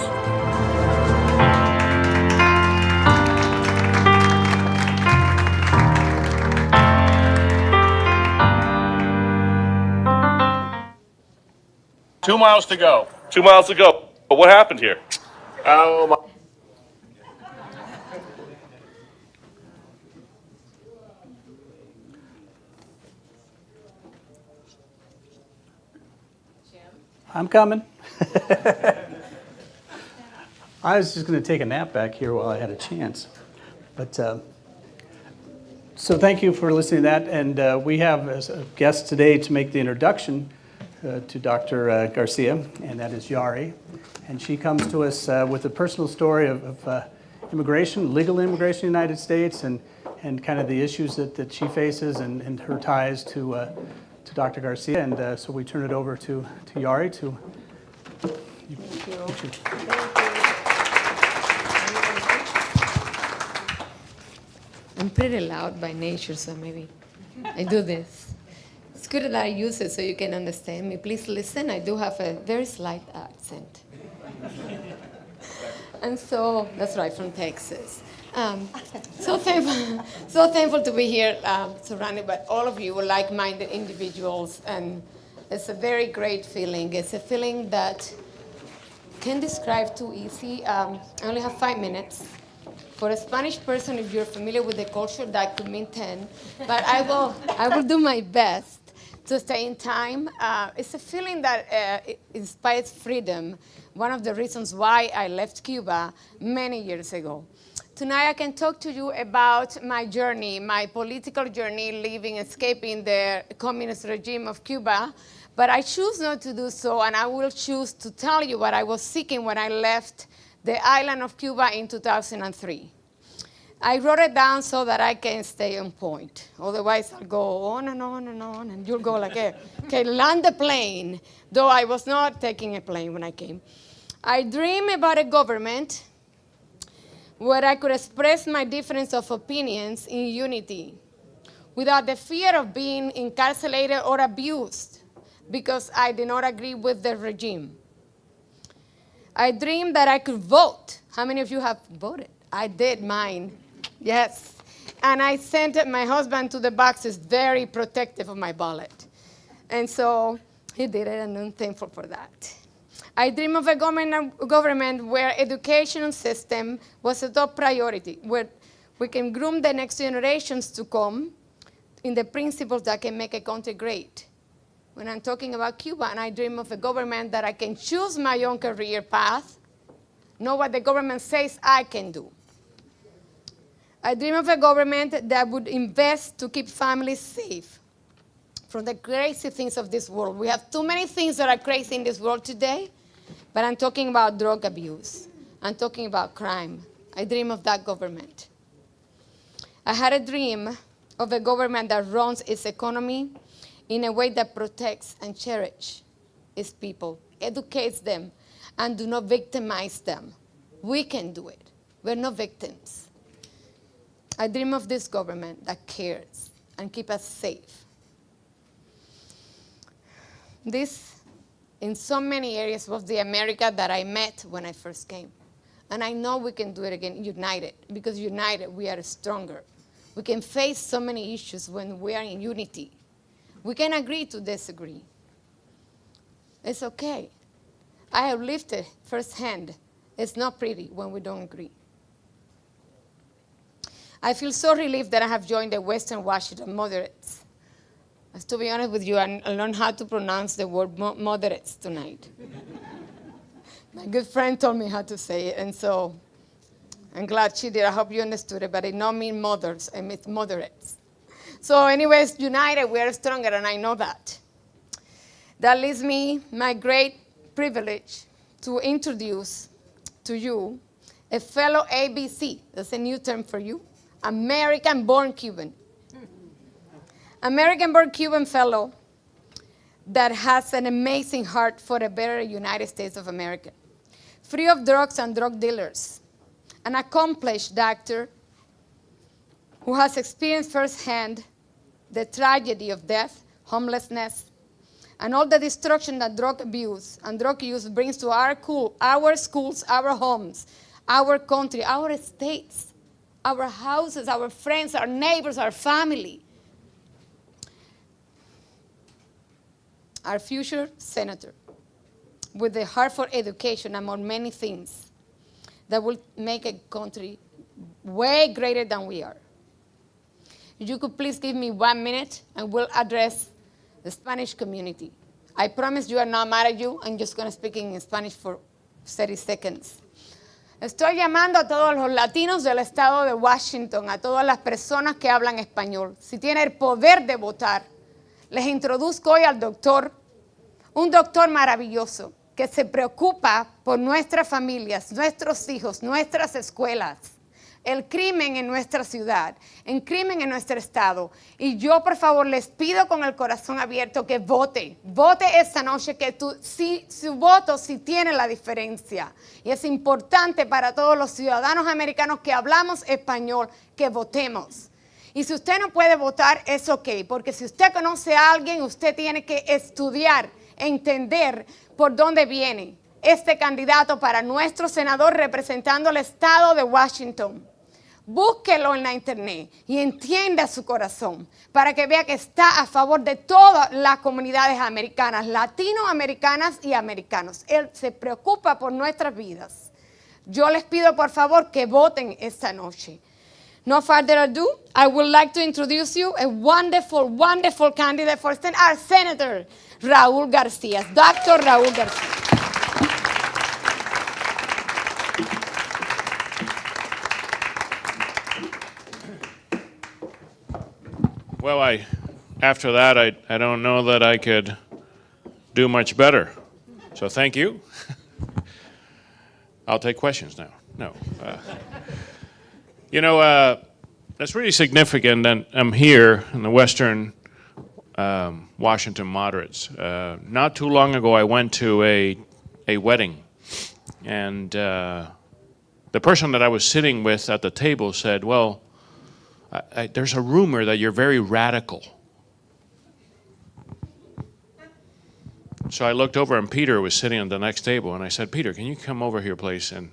Two miles to go. 2 miles to go. But what happened here? Oh, my. I'm coming. I was just going to take a nap back here while I had a chance. But so thank you for listening to that. And we have as a guest today to make the introduction to Dr. Garcia, and that is Yari. And she comes to us with a personal story of immigration, legal immigration in the United States, and kind of the issues that she faces and her ties to Dr. Garcia. And so we turn it over to Yari to... Thank you. I'm pretty loud by nature, so maybe I do this. It's good that I use it so you can understand me. Please listen, I do have a very slight accent. And so, that's right, from Texas. So thankful to be here, surrounded by all of you, like-minded individuals, and it's a very great feeling. It's a feeling that can't describe too easy. I only have 5 minutes. For a Spanish person, if you're familiar with the culture, that could mean 10. But I will do my best to stay in time. It's a feeling that it inspires freedom. One of the reasons why I left Cuba many years ago. Tonight I can talk to you about my journey, my political journey, escaping the communist regime of Cuba. But I choose not to do so, and I will choose to tell you what I was seeking when I left the island of Cuba in 2003. I wrote it down so that I can stay on point. Otherwise, I'll go on and on and on, and you'll go like, okay, land the plane, though I was not taking a plane when I came. I dream about a government where I could express my difference of opinions in unity without the fear of being incarcerated or abused because I did not agree with the regime. I dreamed that I could vote. How many of you have voted? I did mine, yes. And I sent my husband to the boxes, very protective of my ballot. And so he did it, and I'm thankful for that. I dream of a government where education system was a top priority, where we can groom the next generations to come in the principles that can make a country great. When I'm talking about Cuba, and I dream of a government that I can choose my own career path, know what the government says I can do. I dream of a government that would invest to keep families safe from the crazy things of this world. We have too many things that are crazy in this world today, but I'm talking about drug abuse. I'm talking about crime. I dream of that government. I had a dream of a government that runs its economy in a way that protects and cherishes its people, educates them, and do not victimize them. We can do it. We're not victims. I dream of this government that cares and keeps us safe. This, in so many areas, was the America that I met when I first came. And I know we can do it again, united, because united we are stronger. We can face so many issues when we are in unity. We can agree to disagree. It's okay. I have lived it firsthand. It's not pretty when we don't agree. I feel so relieved that I have joined the Western Washington moderates. As to be honest with you, I learned how to pronounce the word moderates tonight. My good friend told me how to say it, and so I'm glad she did. I hope you understood it, but it don't mean mothers, it means moderates. So anyways, united, we are stronger, and I know that. That leaves me my great privilege to introduce to you a fellow ABC. That's a new term for you. American-born Cuban. American-born Cuban fellow that has an amazing heart for a better United States of America. Free of drugs and drug dealers. An accomplished doctor who has experienced firsthand the tragedy of death, homelessness, and all the destruction that drug abuse and drug use brings to our schools, our homes, our country, our states, our houses, our friends, our neighbors, our family. Our future senator with the heart for education, among many things, that will make a country way greater than we are. If you could please give me 1 minute, and we'll address the Spanish community. I promise you I'm not mad at you. I'm just going to speak in Spanish for 30 seconds. Estoy llamando a todos los latinos del estado de Washington, a todas las personas que hablan español. Si tienen el poder de votar, les introduzco hoy al doctor, un doctor maravilloso que se preocupa por nuestras familias, nuestros hijos, nuestras escuelas, el crimen en nuestra ciudad, el crimen en nuestro estado. Y yo, por favor, les pido con el corazón abierto que vote. Vote esta noche, que su voto sí tiene la diferencia. Y es importante para todos los ciudadanos americanos que hablamos español que votemos. Y si usted no puede votar, es ok, porque si usted conoce a alguien, usted tiene que estudiar, entender por dónde viene este candidato para nuestro senador representando el estado de Washington. Búsquelo en la internet y entienda su corazón para que vea que está a favor de todas las comunidades americanas, latinoamericanas y americanos. Él se preocupa por nuestras vidas. Yo les pido por favor que voten esta noche. No further ado, I would like to introduce you a wonderful, wonderful candidate for our Senator, Raúl García, Dr. Raúl García. Well, after that, I don't know that I could do much better. So thank you. I'll take questions now. No. That's really significant that I'm here in the Western Washington moderates. Not too long ago, I went to a wedding, and the person that I was sitting with at the table said, well, there's a rumor that you're very radical. So I looked over, and Peter was sitting at the next table, and I said, Peter, can you come over here, please, and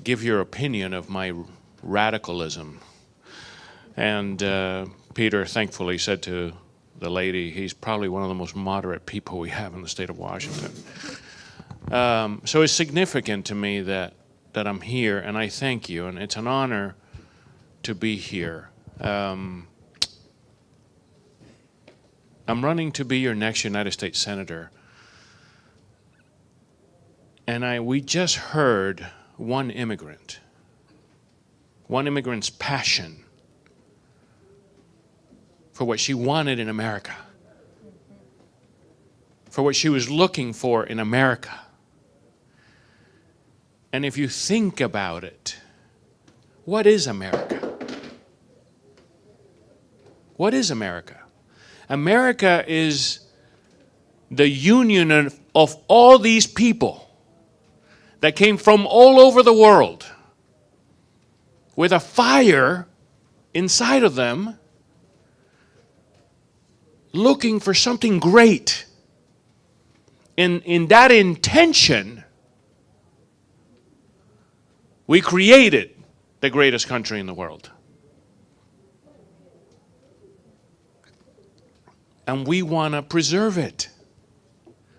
give your opinion of my radicalism? And Peter thankfully said to the lady, he's probably one of the most moderate people we have in the state of Washington. So it's significant to me that I'm here, and I thank you, and it's an honor to be here. I'm running to be your next United States Senator. And we just heard one immigrant's passion for what she wanted in America, for what she was looking for in America. And if you think about it, what is America? What is America? America is the union of all these people that came from all over the world with a fire inside of them looking for something great. In that intention, we created the greatest country in the world. And we want to preserve it.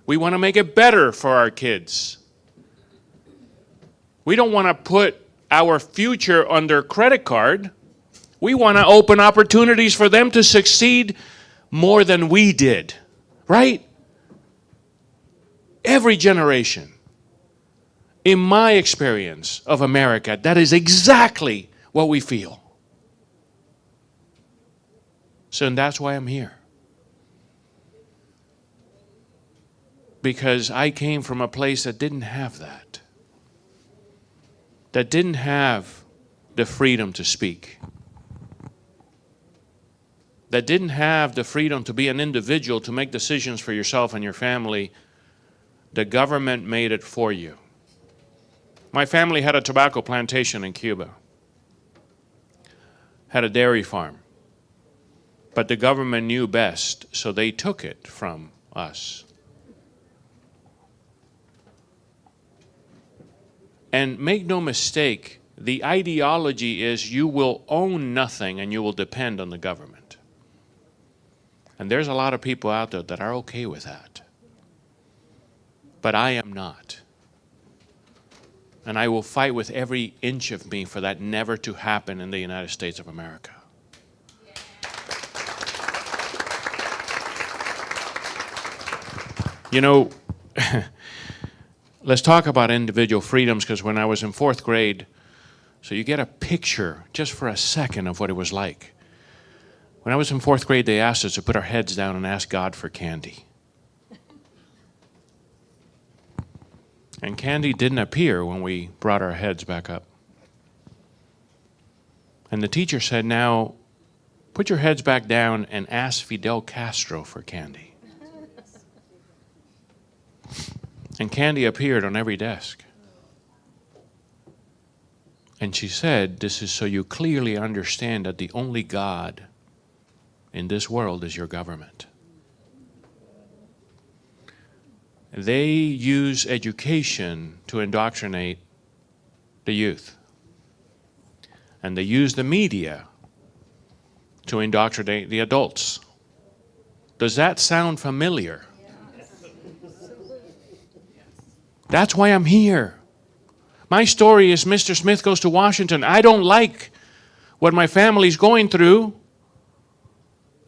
We want to make it better for our kids. We don't want to put our future on their credit card. We want to open opportunities for them to succeed more than we did, right? Every generation, in my experience of America, that is exactly what we feel. So and that's why I'm here. Because I came from a place that didn't have that. That didn't have the freedom to speak. That didn't have the freedom to be an individual, to make decisions for yourself and your family. The government made it for you. My family had a tobacco plantation in Cuba. Had a dairy farm. But the government knew best, so they took it from us. And make no mistake, the ideology is you will own nothing and you will depend on the government. And there's a lot of people out there that are okay with that. But I am not. And I will fight with every inch of me for that never to happen in the United States of America. You know, let's talk about individual freedoms, because when I was in 4th grade, so you get a picture just for a second of what it was like. When I was in 4th grade, they asked us to put our heads down and ask God for candy. And candy didn't appear when we brought our heads back up. And the teacher said, now, put your heads back down and ask Fidel Castro for candy. And candy appeared on every desk. And she said, this is so you clearly understand that the only God in this world is your government. They use education to indoctrinate the youth. And they use the media to indoctrinate the adults. Does that sound familiar? That's why I'm here. My story is Mr. Smith goes to Washington. I don't like what my family's going through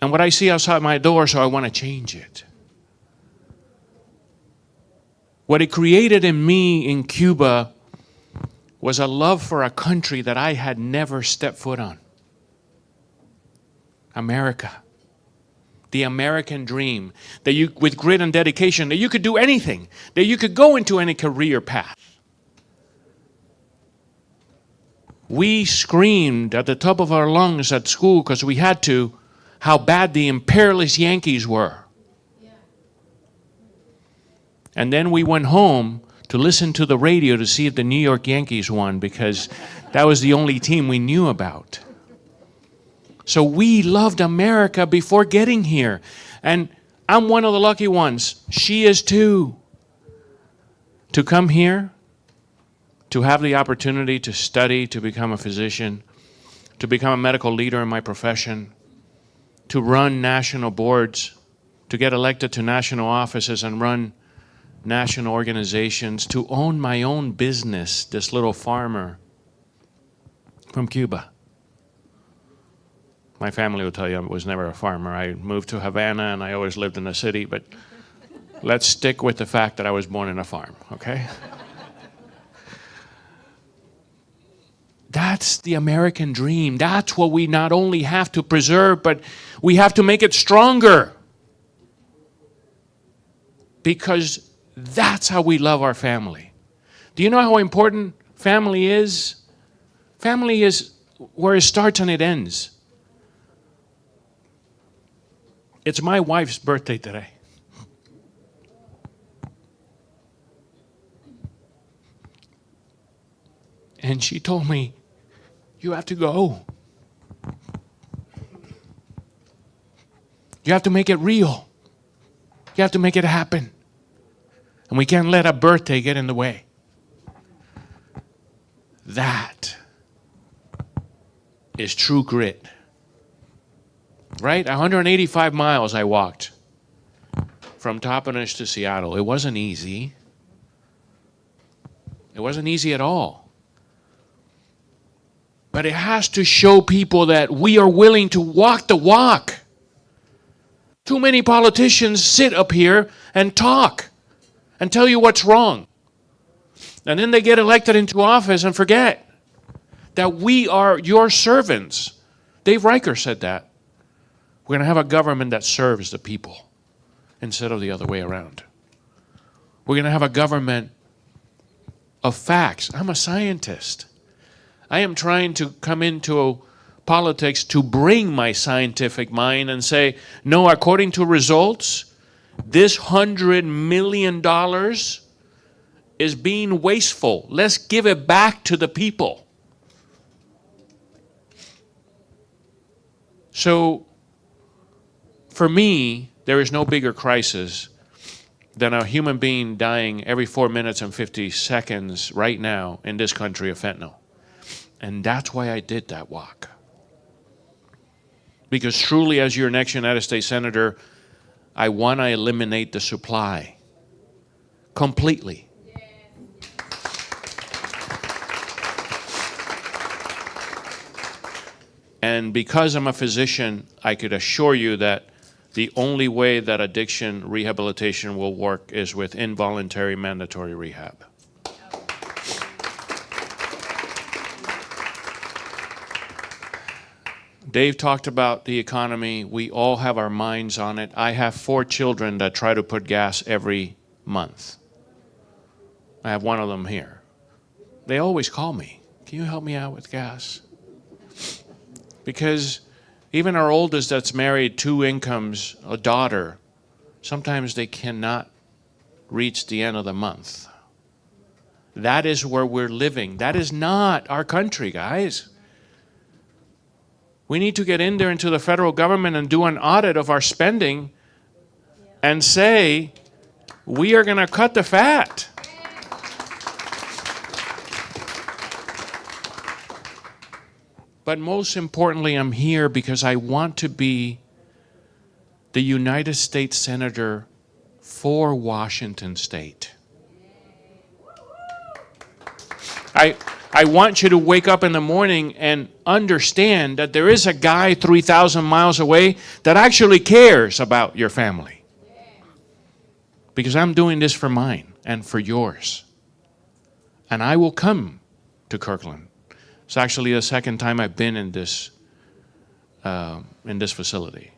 and what I see outside my door, so I want to change it. What it created in me in Cuba was a love for a country that I had never stepped foot on. America. The American dream. That you, with grit and dedication, that you could do anything. That you could go into any career path. We screamed at the top of our lungs at school because we had to, how bad the imperialist Yankees were. And then we went home to listen to the radio to see if the New York Yankees won, because that was the only team we knew about. So we loved America before getting here. And I'm one of the lucky ones. She is too. To come here, to have the opportunity to study, to become a physician, to become a medical leader in my profession, to run national boards, to get elected to national offices and run national organizations, to own my own business, this little farmer from Cuba. My family will tell you I was never a farmer. I moved to Havana and I always lived in the city, but let's stick with the fact that I was born in a farm, okay? That's the American dream. That's what we not only have to preserve, but we have to make it stronger. Because that's how we love our family. Do you know how important family is? Family is where it starts and it ends. It's my wife's birthday today. And she told me, you have to go. You have to make it real. You have to make it happen. And we can't let a birthday get in the way. That is true grit. Right? 185 miles I walked from Toppenish to Seattle. It wasn't easy. It wasn't easy at all. But it has to show people that we are willing to walk the walk. Too many politicians sit up here and talk and tell you what's wrong. And then they get elected into office and forget that we are your servants. Dave Reichert said that. We're going to have a government that serves the people instead of the other way around. We're going to have a government of facts. I'm a scientist. I am trying to come into politics to bring my scientific mind and say, no, according to results, this $100 million is being wasteful. Let's give it back to the people. So, for me, there is no bigger crisis than a human being dying every 4 minutes and 50 seconds right now in this country of fentanyl. And that's why I did that walk. Because truly, as your next United States Senator, I want to eliminate the supply completely. And because I'm a physician, I could assure you that the only way that addiction rehabilitation will work is with involuntary mandatory rehab. Dave talked about the economy. We all have our minds on it. I have 4 children that try to put gas every month. I have one of them here. They always call me. Can you help me out with gas? Because even our oldest that's married, 2 incomes, a daughter, sometimes they cannot reach the end of the month. That is where we're living. That is not our country, guys. We need to get in there into the federal government and do an audit of our spending and say, we are going to cut the fat. But most importantly, I'm here because I want to be the United States Senator for Washington State. I want you to wake up in the morning and understand that there is a guy 3,000 miles away that actually cares about your family. Because I'm doing this for mine and for yours. And I will come to Kirkland. It's actually the second time I've been in this facility.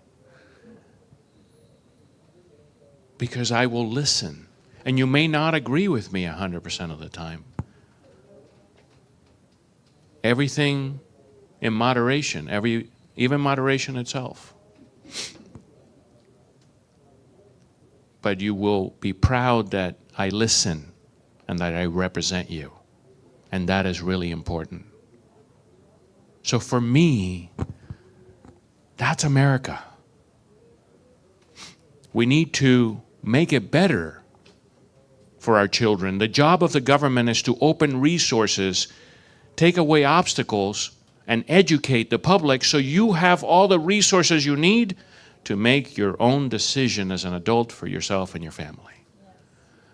Because I will listen. And you may not agree with me 100% of the time. Everything in moderation, even moderation itself. But you will be proud that I listen and that I represent you. And that is really important. So for me, that's America. We need to make it better for our children. The job of the government is to open resources, take away obstacles, and educate the public so you have all the resources you need to make your own decision as an adult for yourself and your family.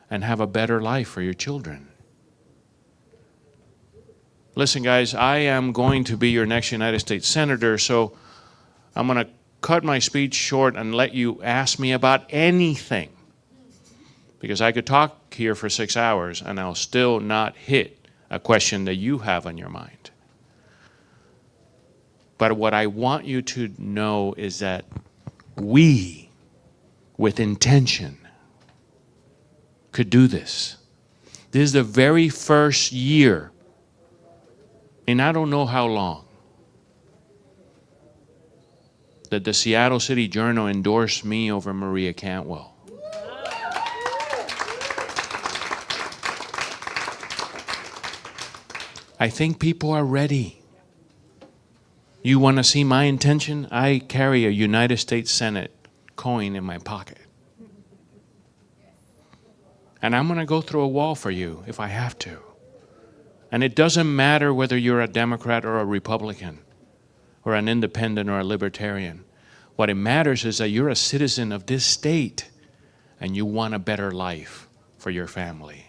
And have a better life for your children. Listen, guys, I am going to be your next United States Senator, so I'm going to cut my speech short and let you ask me about anything. Because I could talk here for 6 hours and I'll still not hit a question that you have on your mind. But what I want you to know is that we, with intention, could do this. This is the very first year, and I don't know how long, that the Seattle City Journal endorsed me over Maria Cantwell. I think people are ready. You want to see my intention? I carry a United States Senate coin in my pocket. And I'm going to go through a wall for you if I have to. And it doesn't matter whether you're a Democrat or a Republican or an independent or a libertarian. What it matters is that you're a citizen of this state and you want a better life for your family.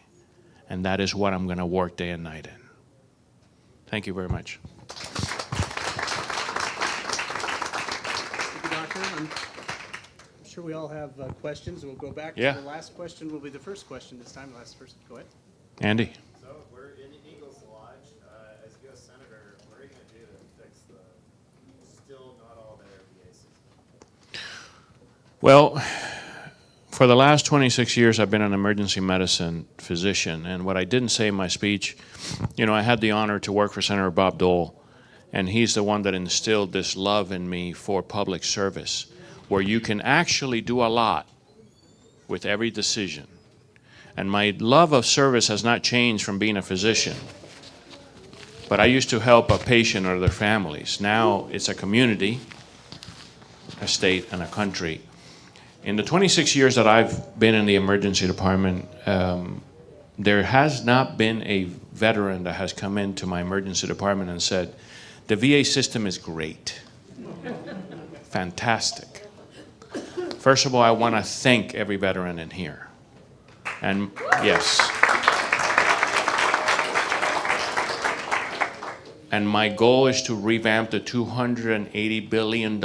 And that is what I'm going to work day and night in. Thank you very much. Thank you, Doctor. I'm sure we all have questions, and we'll go back to the last question. Will be the first question this time. Last person. Go ahead. Andy. So we're in Eagles Lodge. As U.S. Senator, what are you going to do to fix the still not all there VA system? Well, for the last 26 years, I've been an emergency medicine physician. And what I didn't say in my speech, I had the honor to work for Senator Bob Dole. And he's the one that instilled this love in me for public service, where you can actually do a lot with every decision. And my love of service has not changed from being a physician. But I used to help a patient or their families. Now it's a community, a state, and a country. In the 26 years that I've been in the emergency department, there has not been a veteran that has come into my emergency department and said, the VA system is great, fantastic. First of all, I want to thank every veteran in here. And yes. And my goal is to revamp the $280 billion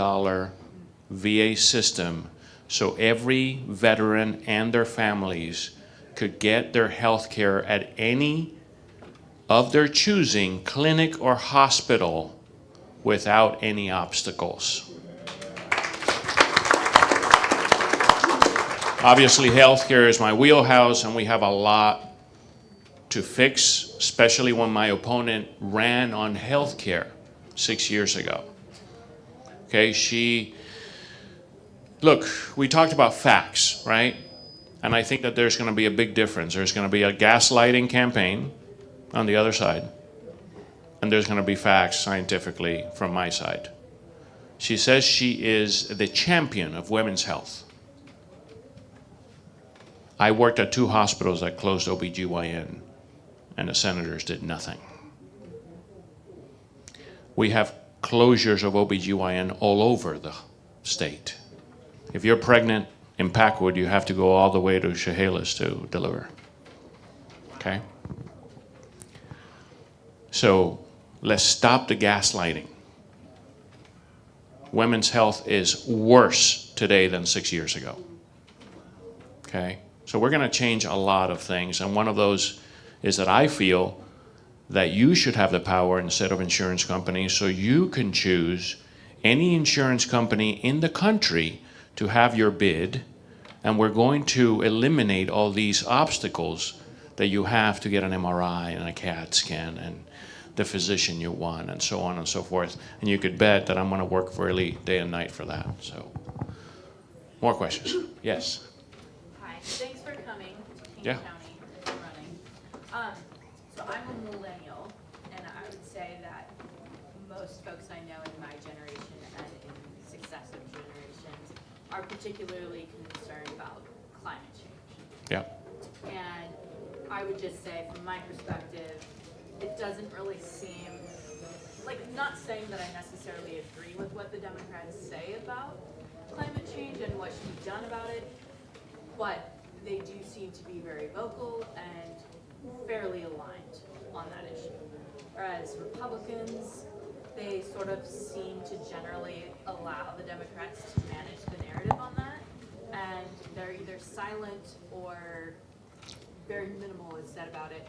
VA system so every veteran and their families could get their health care at any of their choosing, clinic or hospital, without any obstacles. Obviously, healthcare is my wheelhouse, and we have a lot to fix, especially when my opponent ran on healthcare 6 years ago. Okay, look, we talked about facts, right? And I think that there's going to be a big difference. There's going to be a gaslighting campaign on the other side, and there's going to be facts scientifically from my side. She says she is the champion of women's health. I worked at 2 hospitals that closed OBGYN, and the senators did nothing. We have closures of OBGYN all over the state. If you're pregnant in Packwood, you have to go all the way to Chehalis to deliver. Okay? So let's stop the gaslighting. Women's health is worse today than 6 years ago. Okay? So we're going to change a lot of things, and one of those is that I feel that you should have the power instead of insurance companies, so you can choose any insurance company in the country to have your bid, and we're going to eliminate all these obstacles that you have to get an MRI and a CAT scan and the physician you want and so on and so forth. And you could bet that I'm going to work really day and night for that. So, more questions? Yes. Hi, thanks for coming to King Yeah. County and running. So I'm a millennial, and I would say that most folks I know in my generation and in successive generations are particularly concerned about climate change. Yeah. And I would just say, from my perspective, it doesn't really seem, like, not saying that I necessarily agree with what the Democrats say about climate change and what should be done about it, but they do seem to be very vocal and fairly aligned on that issue. Whereas Republicans, they sort of seem to generally allow the Democrats to manage the narrative on that, and they're either silent or very minimal is said about it.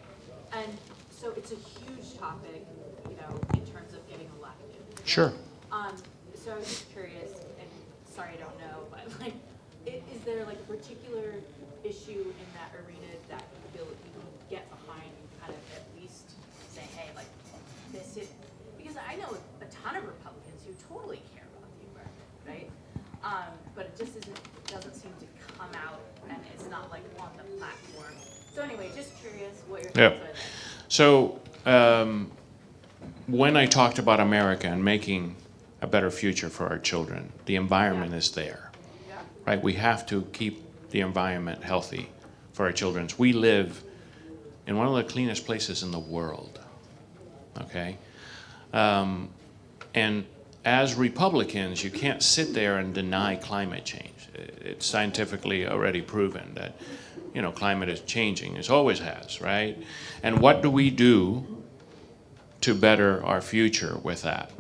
And so it's a huge topic, you know, in terms of getting elected. Sure. So I was just curious, and sorry I don't know, but like, is there like a particular issue in that arena that you feel that you can get behind and kind of at least say, hey, like, this is, because I know a ton of Republicans who totally care about the environment, right? But it just doesn't seem to come out, and it's not like on the platform. So anyway, just curious what your thoughts are. So when I talked about America and making a better future for our children, the environment is there, right? We have to keep the environment healthy for our children. We live in one of the cleanest places in the world, okay? And as Republicans, you can't sit there and deny climate change. It's scientifically already proven that, you know, climate is changing. It always has, right? And what do we do to better our future with that?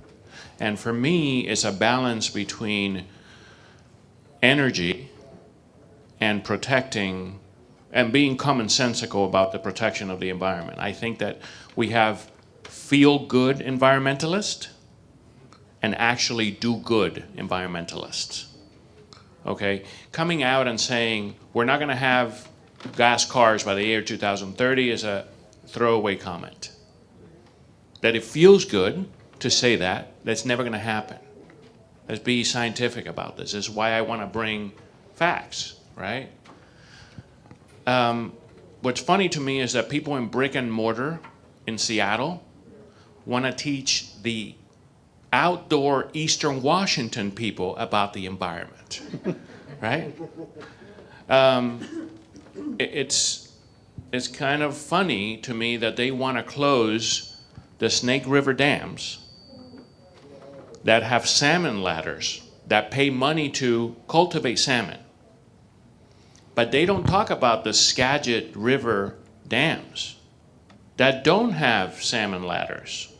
And for me, it's a balance between energy and protecting and being commonsensical about the protection of the environment. I think that we have feel-good environmentalists and actually do-good environmentalists. Okay? Coming out and saying, we're not going to have gas cars by the year 2030 is a throwaway comment. That it feels good to say that, that's never going to happen. Let's be scientific about this. This is why I want to bring facts, right? What's funny to me is that people in brick and mortar in Seattle want to teach the outdoor Eastern Washington people about the environment, right? It's kind of funny to me that they want to close the Snake River dams that have salmon ladders that pay money to cultivate salmon. But they don't talk about the Skagit River dams that don't have salmon ladders.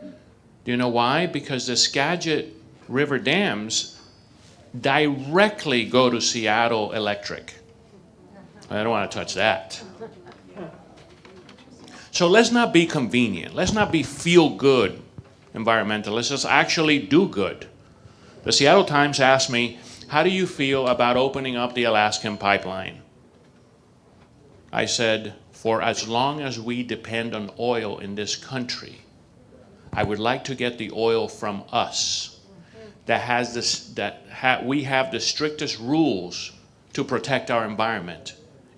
Do you know why? Because the Skagit River dams directly go to Seattle Electric. I don't want to touch that. So let's not be convenient. Let's not be feel-good environmentalists. Let's actually do good. The Seattle Times asked me, how do you feel about opening up the Alaskan pipeline? I said, for as long as we depend on oil in this country, I would like to get the oil from us. That has this, we have the strictest rules to protect our environment,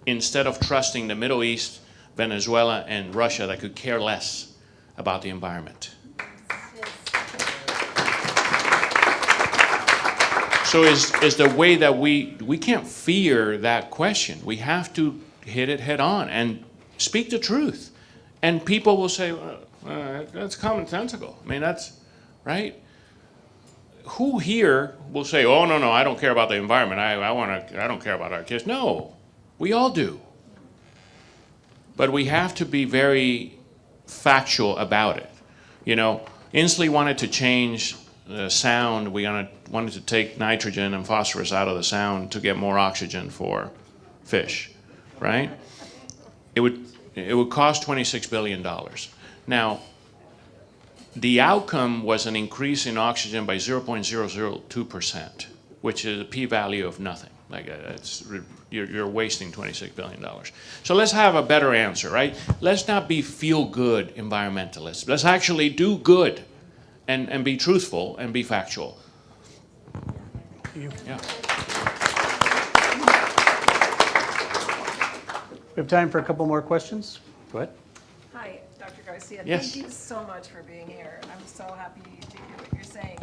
instead of trusting the Middle East, Venezuela, and Russia that could care less about the environment. So is the way that we can't fear that question. We have to hit it head on and speak the truth. And people will say, that's commonsensical. I mean, that's, right? Who here will say, oh, no, I don't care about the environment. I don't care about our kids. No, we all do. But we have to be very factual about it. You know, Inslee wanted to change the sound. We wanted to take nitrogen and phosphorus out of the sound to get more oxygen for fish, right? It would cost $26 billion. Now, the outcome was an increase in oxygen by 0.002%, which is a p-value of nothing. Like you're wasting $26 billion. So let's have a better answer, right? Let's not be feel-good environmentalists. Let's actually do good and be truthful and be factual. Yeah. We have time for a couple more questions. Go ahead. Hi, Dr. Garcia. Yes. Thank you so much for being here. I'm so happy to hear what you're saying.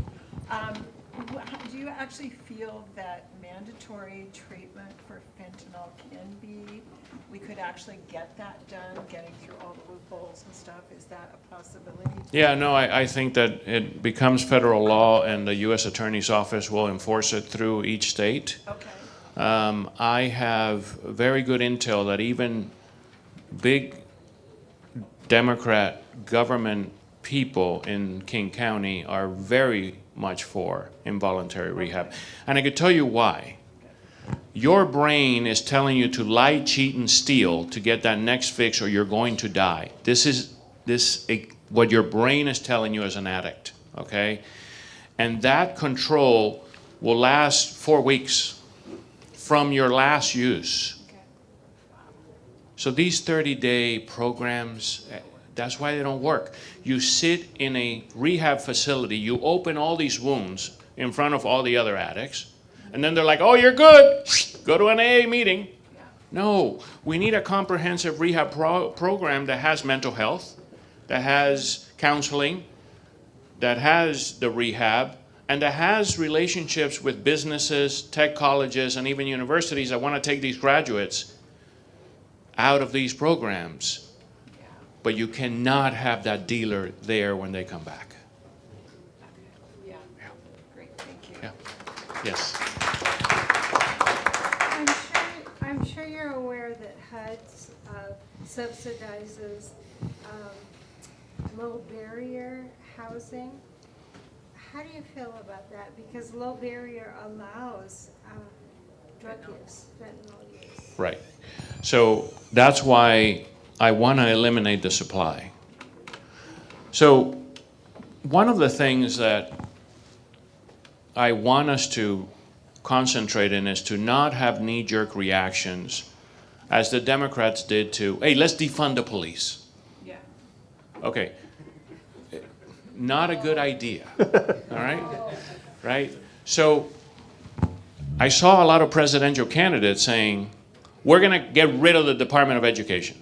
Do you actually feel that mandatory treatment for fentanyl can be, we could actually get that done, getting through all the loopholes and stuff? Is that a possibility? Yeah, no, I think that it becomes federal law and the U.S. Attorney's Office will enforce it through each state. Okay. I have very good intel that even big Democrat government people in King County are very much for involuntary rehab. And I could tell you why. Your brain is telling you to lie, cheat, and steal to get that next fix or you're going to die. This is what your brain is telling you as an addict, okay? And that control will last 4 weeks from your last use. So these 30-day programs, that's why they don't work. You sit in a rehab facility, you open all these wounds in front of all the other addicts, and then they're like, oh, you're good, go to an AA meeting. No, we need a comprehensive rehab program that has mental health, that has counseling, that has the rehab, and that has relationships with businesses, tech colleges, and even universities that want to take these graduates out of these programs. But you cannot have that dealer there when they come back. Yeah. Great, thank you. Yeah. Yes. I'm sure you're aware that HUD subsidizes low barrier housing. How do you feel about that? Because low barrier allows drug use, fentanyl use. Right. So that's why I want to eliminate the supply. So one of the things that I want us to concentrate in is to not have knee-jerk reactions as the Democrats did to, hey, let's defund the police. Yeah. Okay. Not a good idea, all right? Right? So I saw a lot of presidential candidates saying, we're going to get rid of the Department of Education.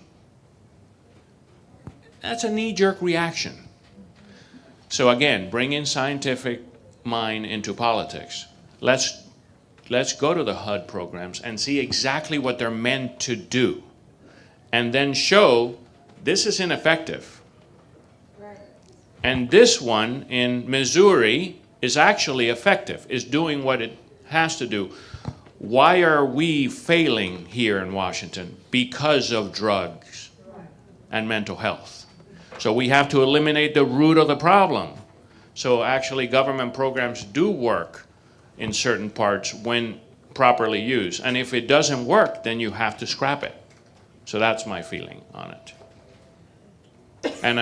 That's a knee-jerk reaction. So again, bring in scientific mind into politics. Let's go to the HUD programs and see exactly what they're meant to do. And then show this is ineffective. And this one in Missouri is actually effective, is doing what it has to do. Why are we failing here in Washington? Because of drugs and mental health. So we have to eliminate the root of the problem. So actually government programs do work in certain parts when properly used. And if it doesn't work, then you have to scrap it. So that's my feeling on it. And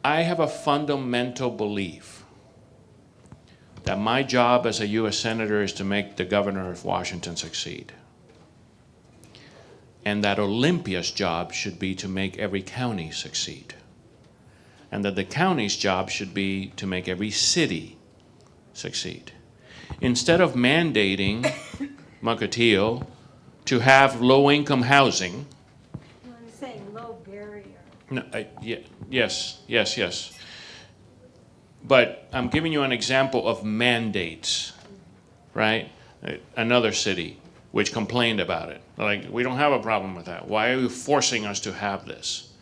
I have a fundamental belief that my job as a U.S. Senator is to make the governor of Washington succeed. And that Olympia's job should be to make every county succeed. And that the county's job should be to make every city succeed. Instead of mandating Mukilteo to have low-income housing. I'm saying low barrier. No, yes. But I'm giving you an example of mandates, right? Another city which complained about it. Like, we don't have a problem with that. Why are you forcing us to have this,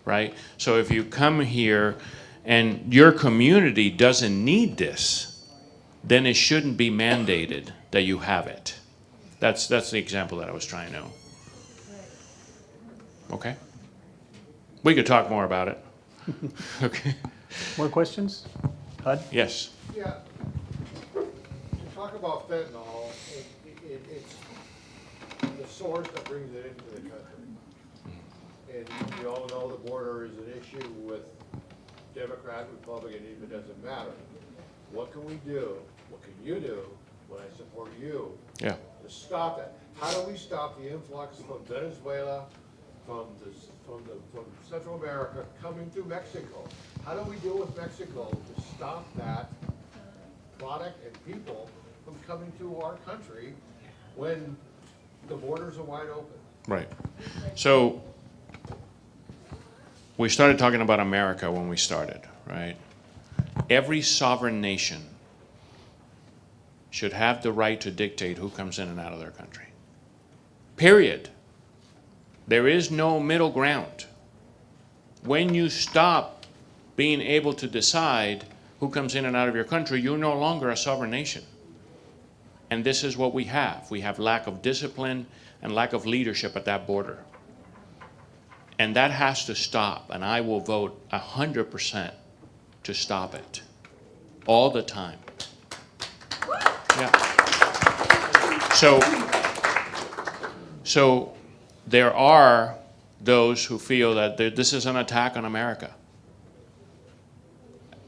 right? So if you come here and your community doesn't need this, then it shouldn't be mandated that you have it. That's the example that I was trying to. Okay? We could talk more about it. Okay. More questions? Hud? Yes. Yeah. To talk about fentanyl, it's the source that brings it into the country. And we all know the border is an issue with Democrat, Republican, it doesn't matter. What can we do? What can you do when I support you? Yeah. To stop that? How do we stop the influx from Venezuela, from Central America coming through Mexico? How do we deal with Mexico to stop that product and people from coming to our country when the borders are wide open? Right. So we started talking about America when we started, right? Every sovereign nation should have the right to dictate who comes in and out of their country. Period. There is no middle ground. When you stop being able to decide who comes in and out of your country, you're no longer a sovereign nation. And this is what we have. We have lack of discipline and lack of leadership at that border. And that has to stop, and I will vote 100% to stop it. All the time. Yeah. So there are those who feel that this is an attack on America.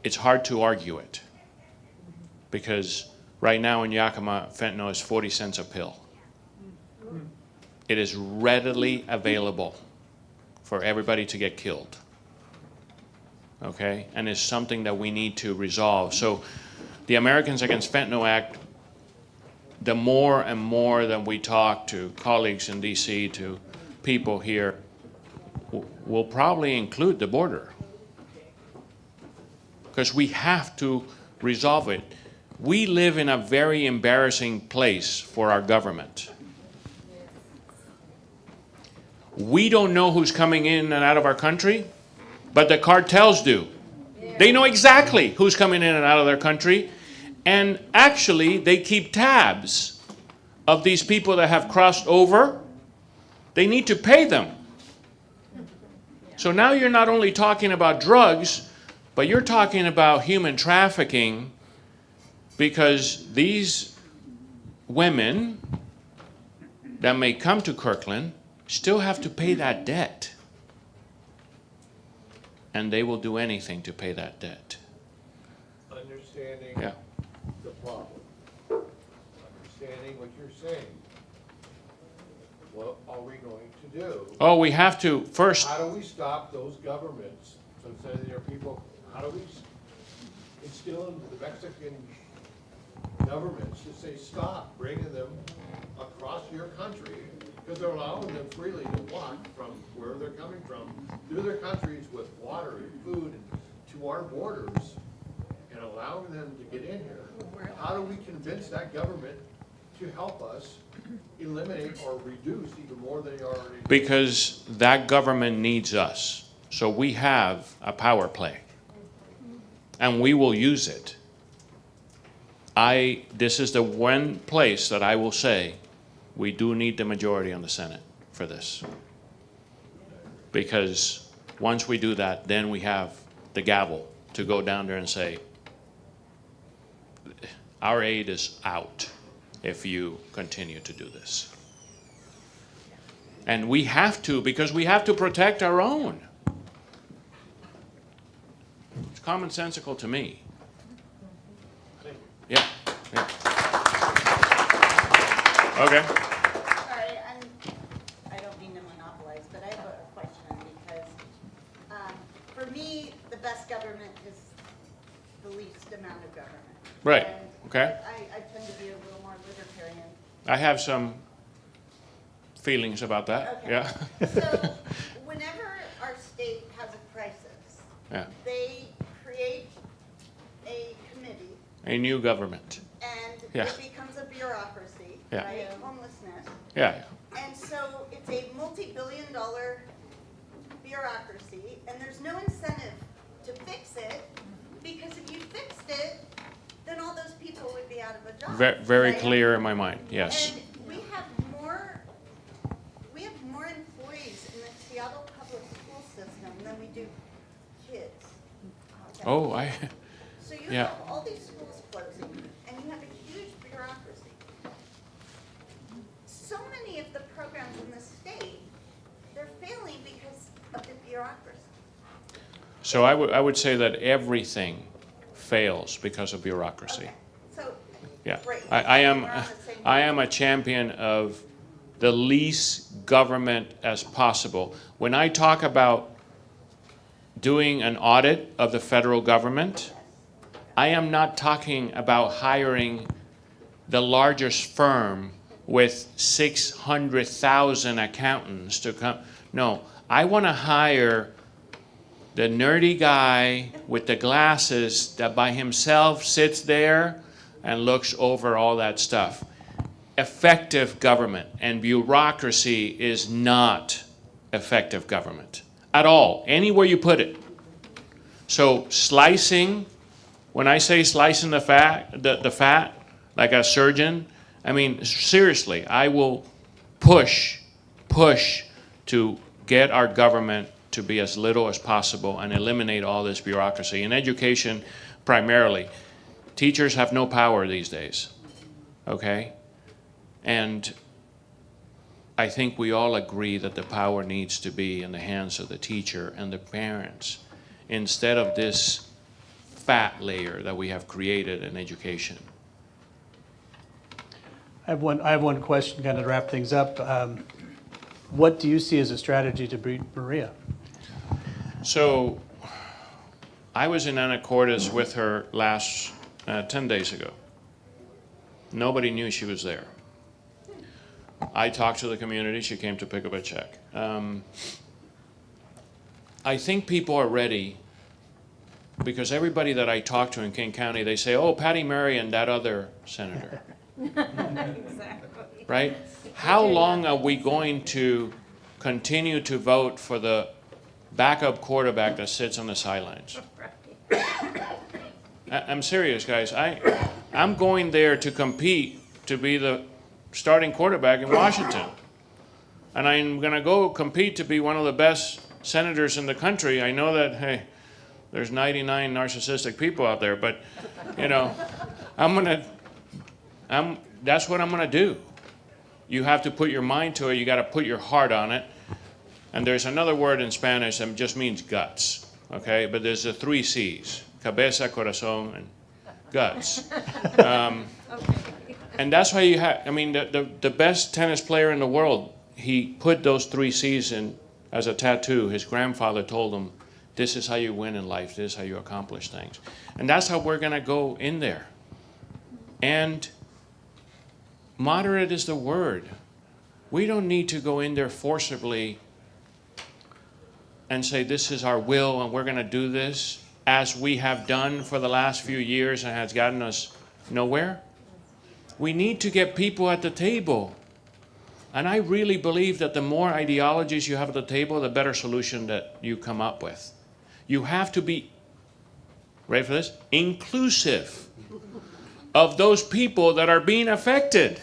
It's hard to argue it, because right now in Yakima, fentanyl is 40 cents a pill. It is readily available for everybody to get killed. Okay? And it's something that we need to resolve. So the Americans Against Fentanyl Act, the more and more that we talk to colleagues in D.C., to people here, will probably include the border. Because we have to resolve it. We live in a very embarrassing place for our government. We don't know who's coming in and out of our country, but the cartels do. They know exactly who's coming in and out of their country, and actually they keep tabs of these people that have crossed over. They need to pay them. So now you're not only talking about drugs, but you're talking about human trafficking, because these women that may come to Kirkland still have to pay that debt. And they will do anything to pay that debt. Understanding Yeah. the problem. Understanding what you're saying. What are we going to do? Oh, we have to first. How do we stop those governments from sending their people? How do we instill into the Mexican governments to say, stop bringing them across your country, because they're allowing them freely to walk from where they're coming from through their countries with water and food and to our borders, and allowing them to get in here. How do we convince that government to help us eliminate or reduce even more than they already do? Because that government needs us. So we have a power play. And we will use it. This is the one place that I will say we do need the majority on the Senate for this. Because once we do that, then we have the gavel to go down there and say, our aid is out if you continue to do this. And we have to, because we have to protect our own. It's commonsensical to me. Yeah. Yeah. Okay. Sorry, I don't mean to monopolize, but I have a question, because for me, the best government is the least amount of government. Right. And Okay. I tend to be a little more libertarian. I have some feelings about that. Okay. Yeah. So whenever our state has a crisis, Yeah. they create A new government. And Yeah. it becomes a bureaucracy, Yeah. right? Homelessness. Yeah. And so it's a multi-billion-dollar bureaucracy, and there's no incentive to fix it, because if you fixed it, then all those people would be out of a job. Very right? clear in my mind, yes. And we have more employees in the Seattle public school system than we do kids. Oh, So you yeah. have all these schools closing, and you have a huge bureaucracy. So many of the programs in the state, they're failing because of the bureaucracy. So I would say that everything fails because of bureaucracy. So, Yeah, great. I am We're on the same I am a champion of the least government as possible. When I talk about doing an audit of the federal government, I am not talking about hiring the largest firm with 600,000 accountants to come. No, I want to hire the nerdy guy with the glasses that by himself sits there and looks over all that stuff. Effective government and bureaucracy is not effective government at all, anywhere you put it. So slicing, when I say slicing the fat, like a surgeon, I mean, seriously, I will push to get our government to be as little as possible and eliminate all this bureaucracy. In education, primarily, teachers have no power these days, okay? And I think we all agree that the power needs to be in the hands of the teacher and the parents instead of this fat layer that we have created in education. I have one question kind of to wrap things up. What do you see as a strategy to beat Maria? So I was in Anacortes with her last 10 days ago. Nobody knew she was there. I talked to the community. She came to pick up a check. I think people are ready because everybody that I talk to in King County, they say, oh, Patty Murray and that other senator. Exactly. Right? How long are we going to continue to vote for the backup quarterback that sits on the sidelines? I'm serious, guys. I'm going there to compete to be the starting quarterback in Washington. And I'm going to go compete to be one of the best senators in the country. I know that, hey, there's 99 narcissistic people out there, but, you know, that's what I'm going to do. You have to put your mind to it. You got to put your heart on it. And there's another word in Spanish that just means guts, okay? But there's the 3 C's, cabeza, corazón, and guts. And that's why you have, I mean, the best tennis player in the world, he put those 3 C's in as a tattoo. His grandfather told him, this is how you win in life, this is how you accomplish things. And that's how we're going to go in there. And moderate is the word. We don't need to go in there forcibly and say this is our will and we're going to do this as we have done for the last few years and has gotten us nowhere. We need to get people at the table. And I really believe that the more ideologies you have at the table, the better solution that you come up with. You have to be, ready for this, inclusive of those people that are being affected.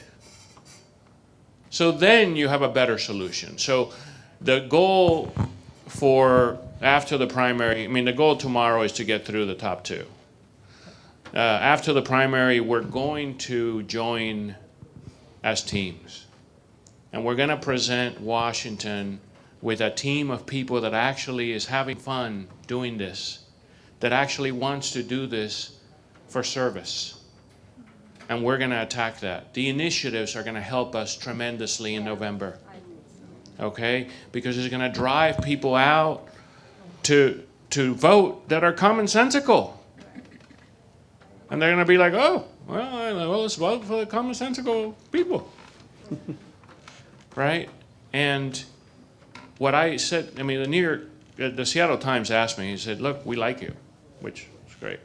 So then you have a better solution. So the goal for after the primary, I mean, the goal tomorrow is to get through the top 2. After the primary, we're going to join as teams. And we're going to present Washington with a team of people that actually is having fun doing this, that actually wants to do this for service. And we're going to attack that. The initiatives are going to help us tremendously in November. Okay? Because it's going to drive people out to vote that are commonsensical. And they're going to be like, oh, well, let's vote for the commonsensical people. Right? And what I said, I mean, the Seattle Times asked me, he said, look, we like you, which is great.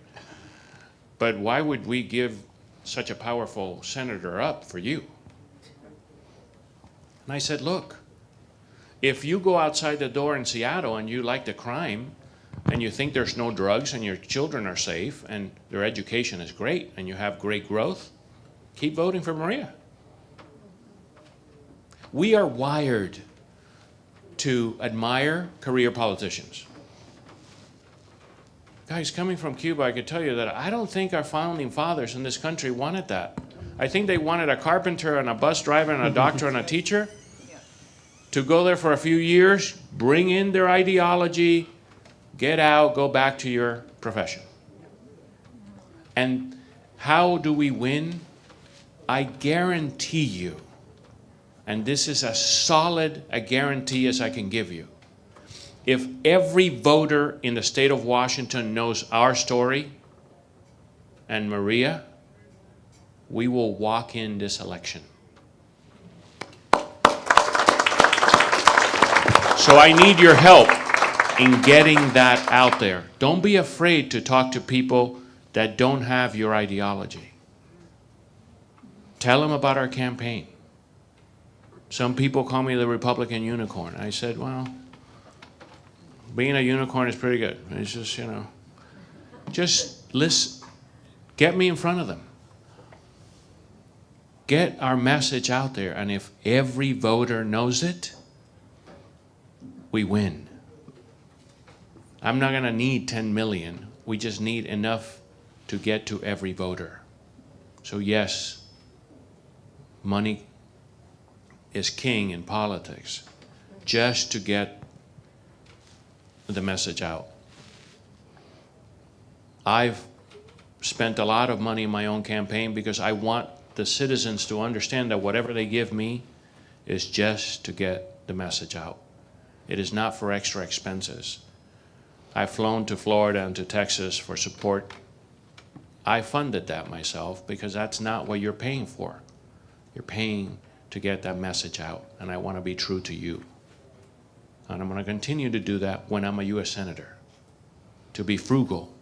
But why would we give such a powerful senator up for you? And I said, look, if you go outside the door in Seattle and you like the crime and you think there's no drugs and your children are safe and their education is great and you have great growth, keep voting for Maria. We are wired to admire career politicians. Guys, coming from Cuba, I could tell you that I don't think our founding fathers in this country wanted that. I think they wanted a carpenter and a bus driver and a doctor and a teacher to go there for a few years, bring in their ideology, get out, go back to your profession. And how do we win? I guarantee you, and this is as solid a guarantee as I can give you, if every voter in the state of Washington knows our story and Maria, we will walk in this election. So I need your help in getting that out there. Don't be afraid to talk to people that don't have your ideology. Tell them about our campaign. Some people call me the Republican unicorn. I said, well, being a unicorn is pretty good. It's just, you know, just listen, get me in front of them. Get our message out there, and if every voter knows it, we win. I'm not gonna need 10 million. We just need enough to get to every voter. So yes, money is king in politics, just to get the message out. I've spent a lot of money in my own campaign because I want the citizens to understand that whatever they give me is just to get the message out. It is not for extra expenses. I've flown to Florida and to Texas for support. I funded that myself because that's not what you're paying for. You're paying to get that message out, and I want to be true to you. And I'm going to continue to do that when I'm a U.S. Senator, to be frugal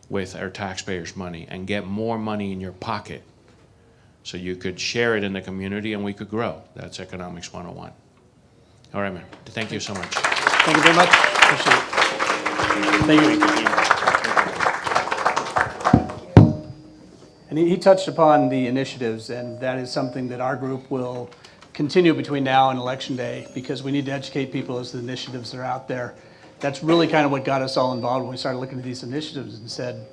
with our taxpayers' money and get more money in your pocket so you could share it in the community and we could grow. That's Economics 101. All right, man. Thank you so much. Thank you very much. Appreciate it. Thank you. And he touched upon the initiatives, and that is something that our group will continue between now and Election Day, because we need to educate people as the initiatives that are out there. That's really kind of what got us all involved when we started looking at these initiatives and said,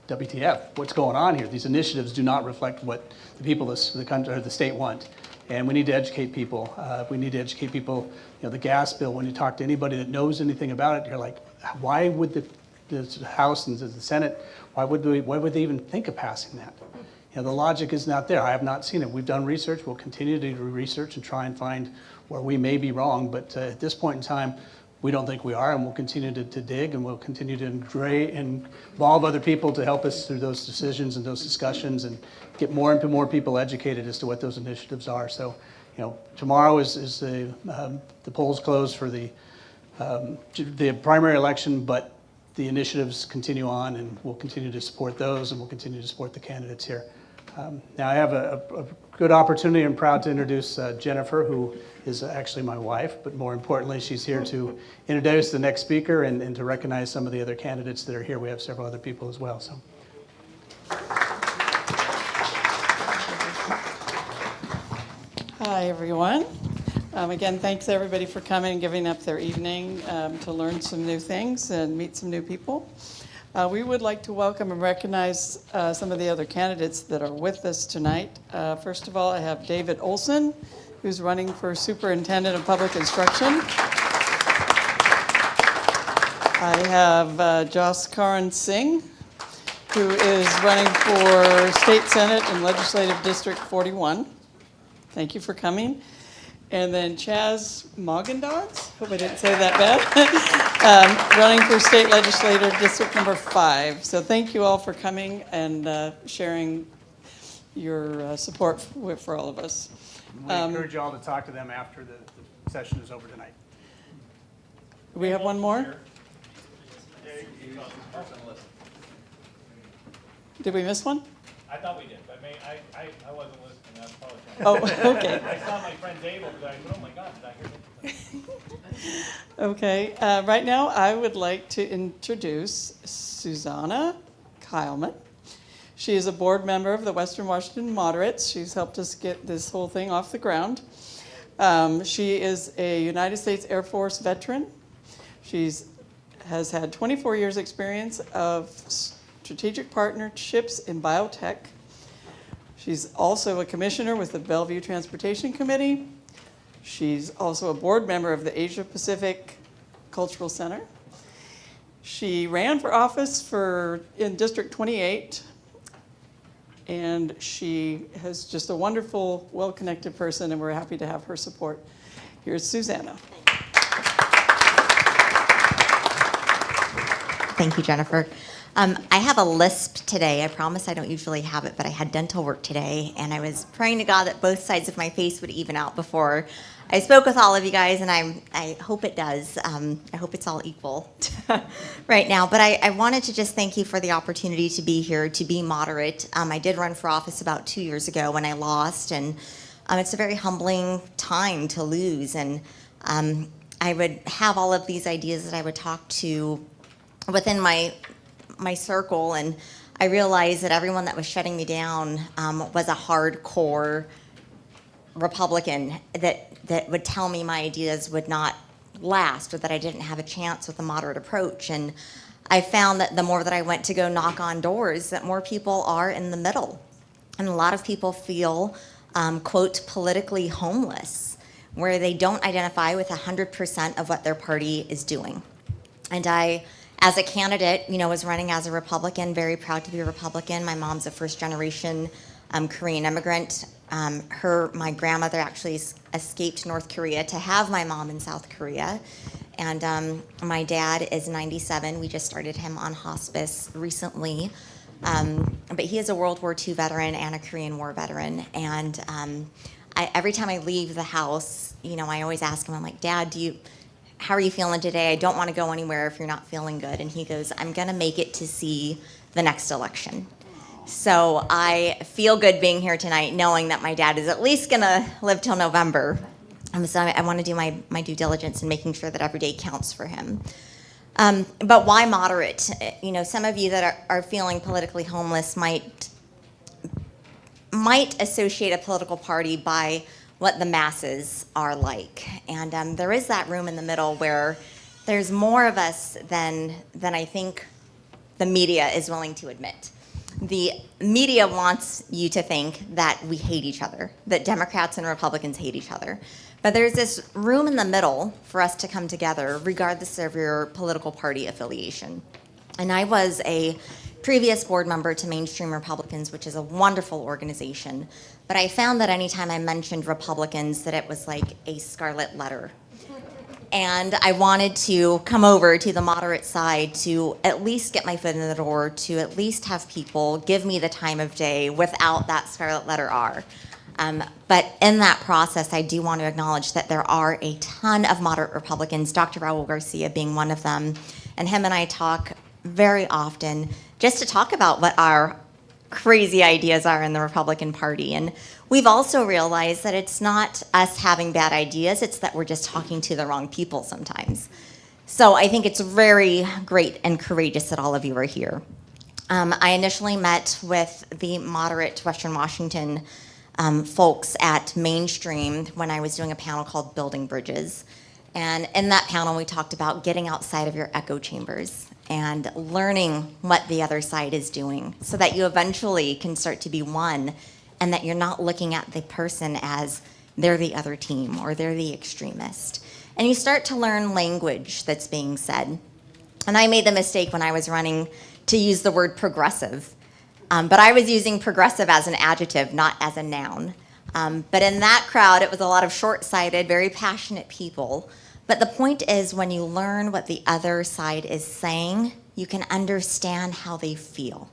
WTF, what's going on here? These initiatives do not reflect what the people of the country or the state want. And we need to educate people. We need to educate people, you know, the gas bill, when you talk to anybody that knows anything about it, you're like, why would the House and the Senate, why would they even think of passing that? You know, the logic is not there. I have not seen it. We've done research. We'll continue to do research and try and find where we may be wrong. But at this point in time, we don't think we are, and we'll continue to dig, and we'll continue to involve other people to help us through those decisions and those discussions, and get more and more people educated as to what those initiatives are. So, you know, tomorrow is the polls close for the primary election, but the initiatives continue on, and we'll continue to support those, and we'll continue to support the candidates here. Now I have a good opportunity. I'm proud to introduce Jennifer, who is actually my wife, but more importantly, she's here to introduce the next speaker and to recognize some of the other candidates that are here. We have several other people as well. So. Hi, everyone. Again, thanks everybody for coming and giving up their evening to learn some new things and meet some new people. We would like to welcome and recognize some of the other candidates that are with us tonight. First of all, I have David Olson, who's running for Superintendent of Public Instruction. I have Jos Karan Singh, who is running for State Senate in Legislative District 41. Thank you for coming. And then Chaz Moggendogs, hope I didn't say that bad, running for State Legislator District number 5. So thank you all for coming and sharing your support for all of us. We encourage you all to talk to them after the session is over tonight. Do we have one more? Did we miss one? I thought we did, but I wasn't listening, I apologize. Oh, okay. I saw my friend Dave over there, I said, oh my God, did I hear that? Okay, right now I would like to introduce Susanna Kyleman. She is a board member of the Western Washington Moderates. She's helped us get this whole thing off the ground. She is a United States Air Force veteran. Has had 24 years experience of strategic partnerships in biotech. She's also a commissioner with the Bellevue Transportation Committee. She's also a board member of the Asia Pacific Cultural Center. She ran for office in District 28, and she is just a wonderful, well-connected person, and we're happy to have her support. Here's Susanna. Thank you, Jennifer. I have a lisp today. I promise I don't usually have it, but I had dental work today, and I was praying to God that both sides of my face would even out before I spoke with all of you guys, and I hope it does. I hope it's all equal right now. But I wanted to just thank you for the opportunity to be here, to be moderate. I did run for office about 2 years ago when I lost, and it's a very humbling time to lose. And I would have all of these ideas that I would talk to within my circle, and I realized that everyone that was shutting me down was a hardcore Republican that would tell me my ideas would not last, or that I didn't have a chance with a moderate approach. And I found that the more that I went to go knock on doors, that more people are in the middle. And a lot of people feel, quote, politically homeless, where they don't identify with 100% of what their party is doing. And I, as a candidate, was running as a Republican, very proud to be a Republican. My mom's a first-generation Korean immigrant. My grandmother actually escaped North Korea to have my mom in South Korea. And my dad is 97. We just started him on hospice recently. But he is a World War II veteran and a Korean War veteran. And every time I leave the house, I always ask him, I'm like, Dad, how are you feeling today? I don't want to go anywhere if you're not feeling good. And he goes, I'm going to make it to see the next election. So I feel good being here tonight, knowing that my dad is at least going to live till November. So I want to do my due diligence in making sure that every day counts for him. But why moderate? Some of you that are feeling politically homeless might associate a political party by what the masses are like. And there is that room in the middle where there's more of us than I think the media is willing to admit. The media wants you to think that we hate each other, that Democrats and Republicans hate each other. But there's this room in the middle for us to come together, regardless of your political party affiliation. And I was a previous board member to Mainstream Republicans, which is a wonderful organization. But I found that anytime I mentioned Republicans, that it was like a scarlet letter. And I wanted to come over to the moderate side to at least get my foot in the door, to at least have people give me the time of day without that scarlet letter R. But in that process, I do want to acknowledge that there are a ton of moderate Republicans, Dr. Raul Garcia being one of them. And him and I talk very often just to talk about what our crazy ideas are in the Republican Party. And we've also realized that it's not us having bad ideas, it's that we're just talking to the wrong people sometimes. So I think it's very great and courageous that all of you are here. I initially met with the moderate Western Washington folks at Mainstream when I was doing a panel called Building Bridges. And in that panel, we talked about getting outside of your echo chambers and learning what the other side is doing so that you eventually can start to be one, and that you're not looking at the person as they're the other team or they're the extremist. And you start to learn language that's being said. And I made the mistake when I was running to use the word progressive. But I was using progressive as an adjective, not as a noun. But in that crowd, it was a lot of short-sighted, very passionate people. But the point is, when you learn what the other side is saying, you can understand how they feel.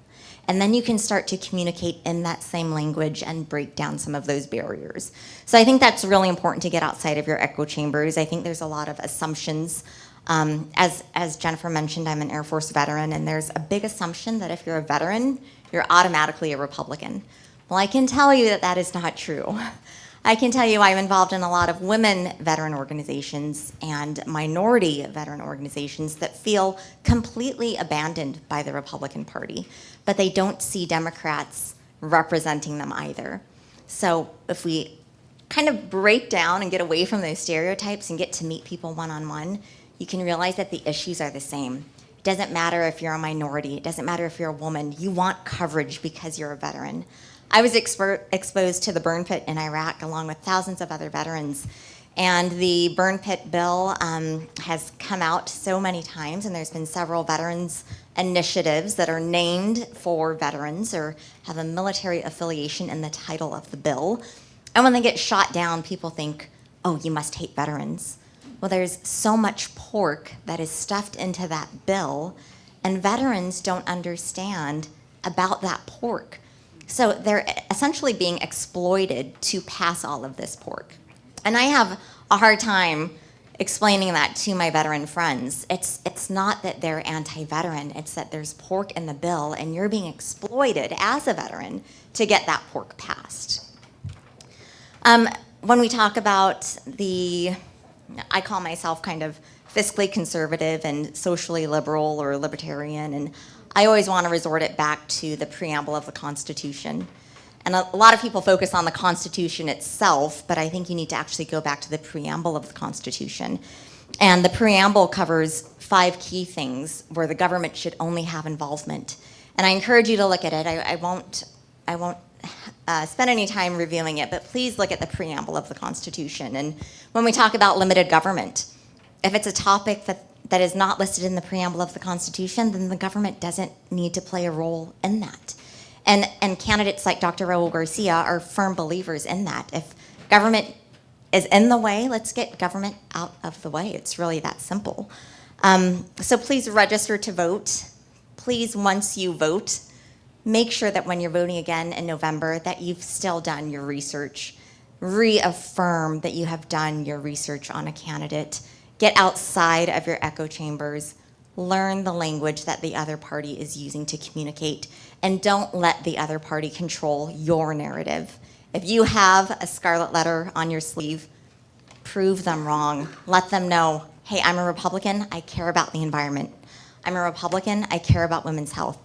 And then you can start to communicate in that same language and break down some of those barriers. So I think that's really important to get outside of your echo chambers. I think there's a lot of assumptions. As Jennifer mentioned, I'm an Air Force veteran, and there's a big assumption that if you're a veteran, you're automatically a Republican. Well, I can tell you that that is not true. I can tell you I'm involved in a lot of women veteran organizations and minority veteran organizations that feel completely abandoned by the Republican Party, but they don't see Democrats representing them either. So if we kind of break down and get away from those stereotypes and get to meet people one-on-one, you can realize that the issues are the same. It doesn't matter if you're a minority. It doesn't matter if you're a woman. You want coverage because you're a veteran. I was exposed to the burn pit in Iraq along with thousands of other veterans. And the burn pit bill has come out so many times, and there's been several veterans initiatives that are named for veterans or have a military affiliation in the title of the bill. And when they get shot down, people think, oh, you must hate veterans. Well, there's so much pork that is stuffed into that bill, and veterans don't understand about that pork. So they're essentially being exploited to pass all of this pork. And I have a hard time explaining that to my veteran friends. It's not that they're anti-veteran, it's that there's pork in the bill and you're being exploited as a veteran to get that pork passed. When we talk about I call myself kind of fiscally conservative and socially liberal or libertarian, and I always want to resort it back to the preamble of the Constitution. And a lot of people focus on the Constitution itself, but I think you need to actually go back to the preamble of the Constitution. And the preamble covers 5 key things where the government should only have involvement. And I encourage you to look at it. I won't spend any time reviewing it, but please look at the preamble of the Constitution. And when we talk about limited government, if it's a topic that is not listed in the preamble of the Constitution, then the government doesn't need to play a role in that. And candidates like Dr. Raul Garcia are firm believers in that. If government is in the way, let's get government out of the way. It's really that simple. So please register to vote. Please, once you vote, make sure that when you're voting again in November that you've still done your research. Reaffirm that you have done your research on a candidate. Get outside of your echo chambers. Learn the language that the other party is using to communicate, and don't let the other party control your narrative. If you have a scarlet letter on your sleeve, prove them wrong. Let them know, hey, I'm a Republican, I care about the environment. I'm a Republican, I care about women's health.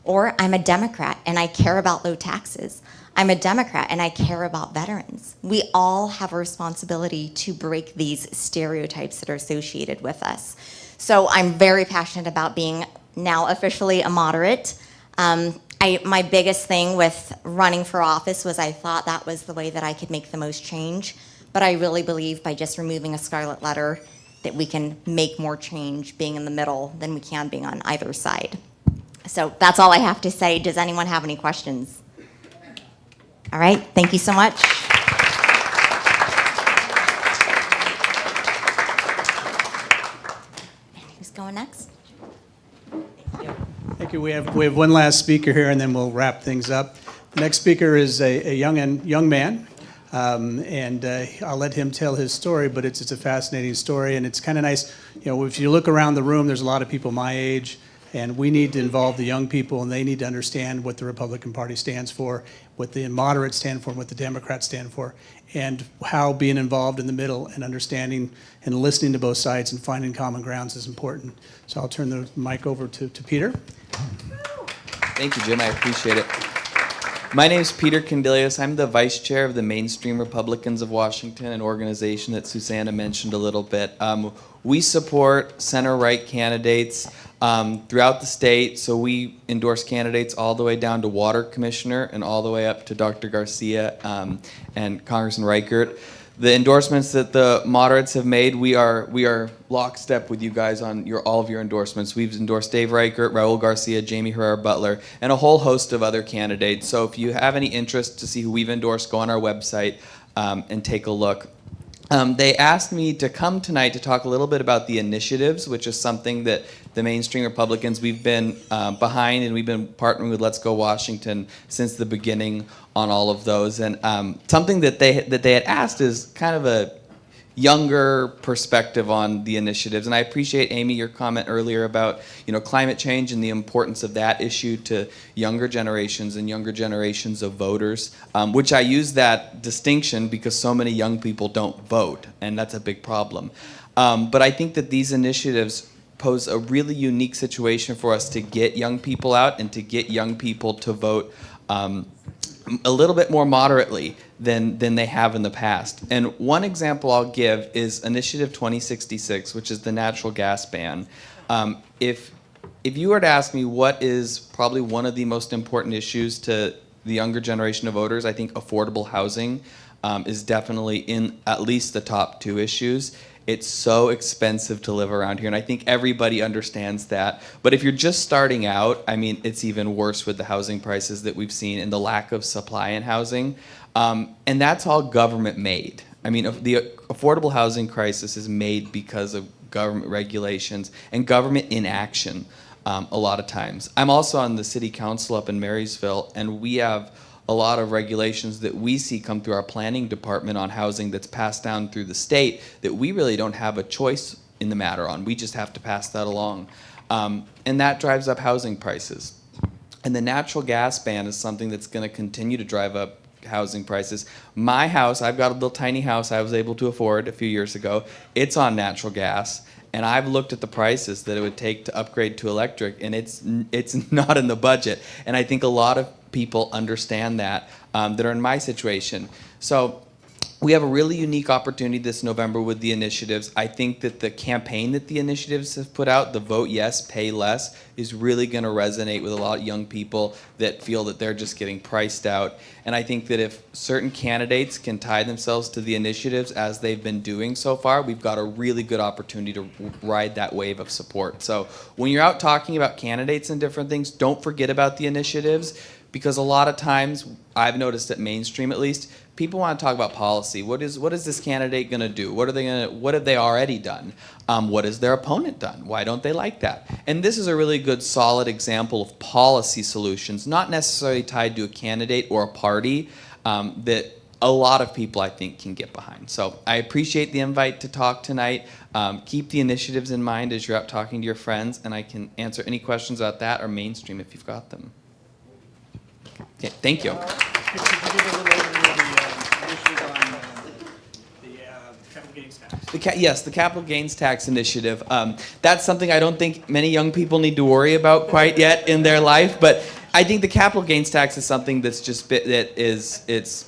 Or I'm a Democrat and I care about low taxes. I'm a Democrat and I care about veterans. We all have a responsibility to break these stereotypes that are associated with us. So I'm very passionate about being now officially a moderate. My biggest thing with running for office was I thought that was the way that I could make the most change. But I really believe by just removing a scarlet letter that we can make more change being in the middle than we can being on either side. So that's all I have to say. Does anyone have any questions? All right, thank you so much. Who's going next? Thank you. We have one last speaker here, and then we'll wrap things up. The next speaker is a young man, and I'll let him tell his story. But it's a fascinating story, and it's kind of nice. You know, if you look around the room, there's a lot of people my age, and we need to involve the young people, and they need to understand what the Republican Party stands for, what the moderates stand for, and what the Democrats stand for, and how being involved in the middle and understanding and listening to both sides and finding common grounds is important. So I'll turn the mic over to Peter. Thank you, Jim. I appreciate it. My name is Peter Candelius. I'm the vice chair of the Mainstream Republicans of Washington, an organization that Susanna mentioned a little bit. We support center-right candidates throughout the state, so we endorse candidates all the way down to water commissioner and all the way up to Dr. Garcia and Congressman Reichert. The endorsements that the moderates have made, we are lockstep with you guys on all of your endorsements. We've endorsed Dave Reichert, Raul Garcia, Jamie Herrera Butler, and a whole host of other candidates. So if you have any interest to see who we've endorsed, go on our website and take a look. They asked me to come tonight to talk a little bit about the initiatives, which is something that the mainstream Republicans, we've been behind, and we've been partnering with Let's Go Washington since the beginning on all of those. And something that they had asked is kind of younger perspective on the initiatives. And I appreciate, Amy, your comment earlier about, climate change and the importance of that issue to younger generations and younger generations of voters, which I use that distinction because so many young people don't vote, and that's a big problem. But I think that these initiatives pose a really unique situation for us to get young people out and to get young people to vote a little bit more moderately than they have in the past. And one example I'll give is Initiative 2066, which is the natural gas ban. If you were to ask me what is probably one of the most important issues to the younger generation of voters, I think affordable housing is definitely in at least the top 2 issues. It's so expensive to live around here, and I think everybody understands that. But if you're just starting out, I mean, it's even worse with the housing prices that we've seen and the lack of supply in housing. And that's all government made. I mean, the affordable housing crisis is made because of government regulations and government inaction a lot of times. I'm also on the city council up in Marysville, and we have a lot of regulations that we see come through our planning department on housing that's passed down through the state that we really don't have a choice in the matter on. We just have to pass that along. And that drives up housing prices. And the natural gas ban is something that's going to continue to drive up housing prices. My house, I've got a little tiny house I was able to afford a few years ago. It's on natural gas. And I've looked at the prices that it would take to upgrade to electric, and it's not in the budget. And I think a lot of people understand that that are in my situation. So we have a really unique opportunity this November with the initiatives. I think that the campaign that the initiatives have put out, the Vote Yes, Pay Less, is really going to resonate with a lot of young people that feel that they're just getting priced out. And I think that if certain candidates can tie themselves to the initiatives as they've been doing so far, we've got a really good opportunity to ride that wave of support. So when you're out talking about candidates and different things, don't forget about the initiatives, because a lot of times, I've noticed at mainstream at least, people want to talk about policy. What is this candidate going to do? What have they already done? What has their opponent done? Why don't they like that? And this is a really good, solid example of policy solutions, not necessarily tied to a candidate or a party, that a lot of people, I think, can get behind. So I appreciate the invite to talk tonight. Keep the initiatives in mind as you're out talking to your friends, and I can answer any questions about that or mainstream if you've got them. Okay, thank you. Could you give a little overview of the initiative on the capital gains tax? Yes, the capital gains tax initiative. That's something I don't think many young people need to worry about quite yet in their life, but I think the capital gains tax is something that's just it's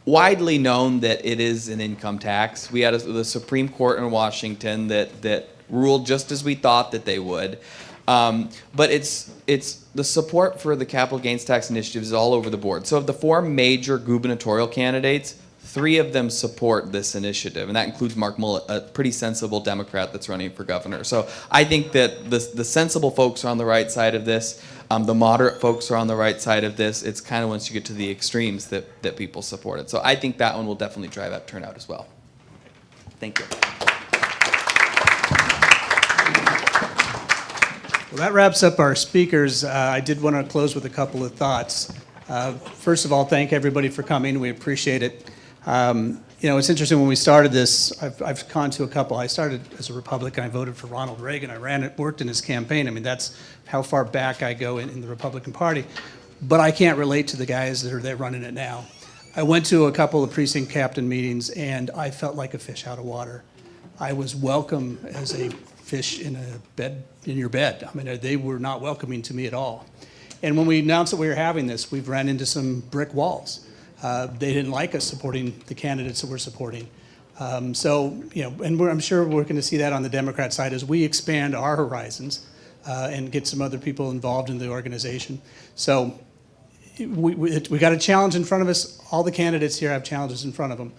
widely known that it is an income tax. We had the Supreme Court in Washington that ruled just as we thought that they would. But it's the support for the capital gains tax initiative is all over the board. So of the 4 major gubernatorial candidates, 3 of them support this initiative, and that includes Mark Mullet, a pretty sensible Democrat that's running for governor. So I think that the sensible folks are on the right side of this. The moderate folks are on the right side of this. It's kind of once you get to the extremes that people support it. So I think that one will definitely drive up turnout as well. Thank you. Well, that wraps up our speakers. I did want to close with a couple of thoughts. First of all, thank everybody for coming. We appreciate it. It's interesting, when we started this, I've gone to a couple. I started as a Republican. I voted for Ronald Reagan. I worked in his campaign. I mean, that's how far back I go in the Republican Party. But I can't relate to the guys that are running it now. I went to a couple of precinct captain meetings, and I felt like a fish out of water. I was welcome as a fish in your bed. I mean, they were not welcoming to me at all. And when we announced that we were having this, we've ran into some brick walls. They didn't like us supporting the candidates that we're supporting. And I'm sure we're going to see that on the Democrat side as we expand our horizons and get some other people involved in the organization. So we got a challenge in front of us. All the candidates here have challenges in front of them.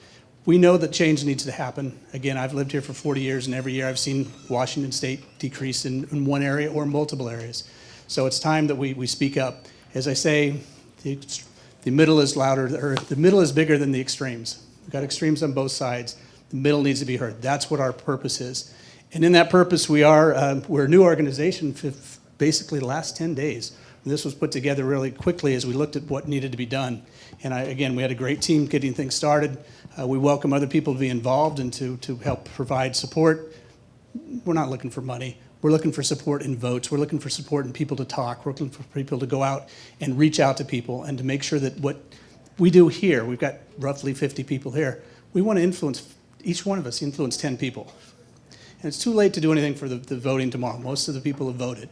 We know that change needs to happen. Again, I've lived here for 40 years, and every year I've seen Washington State decrease in one area or multiple areas. So it's time that we speak up. As I say, the middle is louder, or the middle is bigger than the extremes. We've got extremes on both sides. The middle needs to be heard. That's what our purpose is. And in that purpose, we're a new organization. Basically, the last 10 days, And this was put together really quickly as we looked at what needed to be done. And again, we had a great team getting things started. We welcome other people to be involved and to help provide support. We're not looking for money. We're looking for support in votes. We're looking for support in people to talk. We're looking for people to go out and reach out to people and to make sure that what we do here, we've got roughly 50 people here, we want to influence, each one of us influence 10 people. And it's too late to do anything for the voting tomorrow. Most of the people have voted.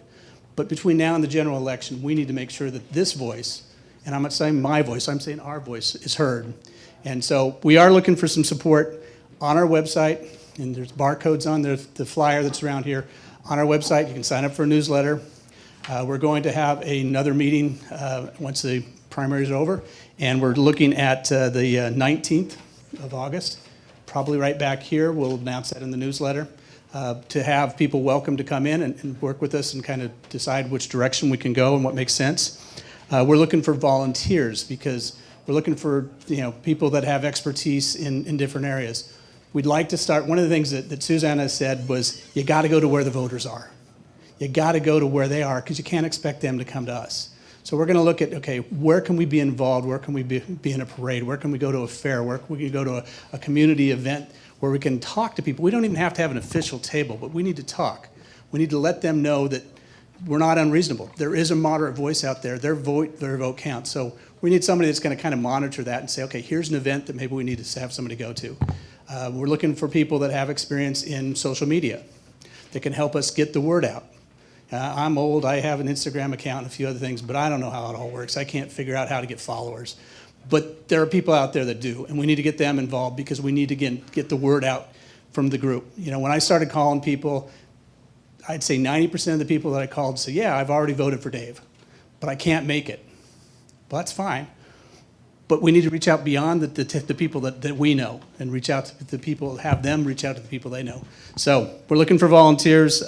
But between now and the general election, we need to make sure that this voice, and I'm not saying my voice, I'm saying our voice, is heard. And so we are looking for some support on our website, and there's barcodes on the flyer that's around here. On our website, you can sign up for a newsletter. We're going to have another meeting once the primaries are over, and we're looking at the 19th of August, probably right back here. We'll announce that in the newsletter, to have people welcome to come in and work with us and kind of decide which direction we can go and what makes sense. We're looking for volunteers because we're looking for people that have expertise in different areas. We'd like to start, one of the things that Susanna said was, you got to go to where the voters are. You got to go to where they are because you can't expect them to come to us. So we're going to look at, okay, where can we be involved? Where can we be in a parade? Where can we go to a fair? Where can we go to a community event where we can talk to people? We don't even have to have an official table, but we need to talk. We need to let them know that we're not unreasonable. There is a moderate voice out there. Their vote counts. So we need somebody that's going to kind of monitor that and say, okay, here's an event that maybe we need to have somebody go to. We're looking for people that have experience in social media that can help us get the word out. I'm old, I have an Instagram account and a few other things, but I don't know how it all works. I can't figure out how to get followers. But there are people out there that do, and we need to get them involved because we need to get the word out from the group. When I started calling people, I'd say 90% of the people that I called say, yeah, I've already voted for Dave, but I can't make it. Well, that's fine. But we need to reach out beyond the people that we know and reach out to the people, have them reach out to the people they know. So we're looking for volunteers.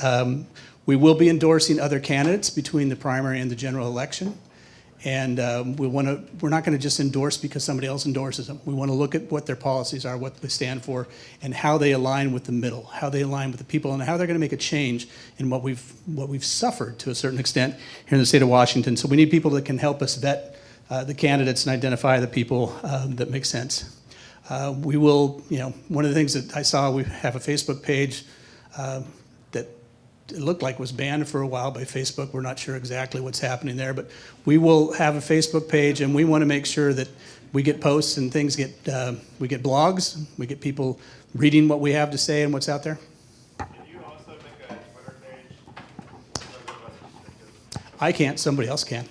We will be endorsing other candidates between the primary and the general election. And we're not going to just endorse because somebody else endorses them. We want to look at what their policies are, what they stand for, and how they align with the middle, how they align with the people, and how they're going to make a change in what we've suffered to a certain extent here in the state of Washington. So we need people that can help us vet the candidates and identify the people that make sense. We will, one of the things that I saw, we have a Facebook page that it looked like was banned for a while by Facebook. We're not sure exactly what's happening there, but we will have a Facebook page, and we want to make sure that we get posts and things we get blogs, we get people reading what we have to say and what's out there. Can you also make a Twitter page? I can't, somebody else can.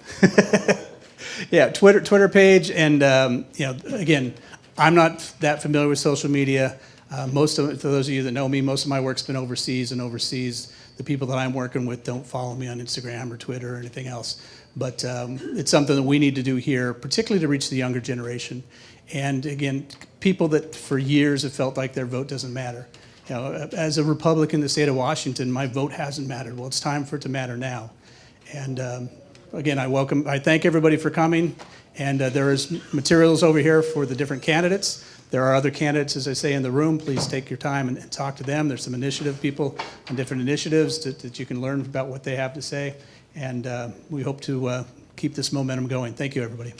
Yeah, Twitter page, and again, I'm not that familiar with social media. For those of you that know me, most of my work's been overseas, and overseas, the people that I'm working with don't follow me on Instagram or Twitter or anything else. But it's something that we need to do here, particularly to reach the younger generation. And again, people that for years have felt like their vote doesn't matter. As a Republican in the state of Washington, my vote hasn't mattered. Well, it's time for it to matter now. And again, I thank everybody for coming. And there is materials over here for the different candidates. There are other candidates, as I say, in the room. Please take your time and talk to them. There's some initiative people on different initiatives that you can learn about what they have to say. And we hope to keep this momentum going. Thank you, everybody.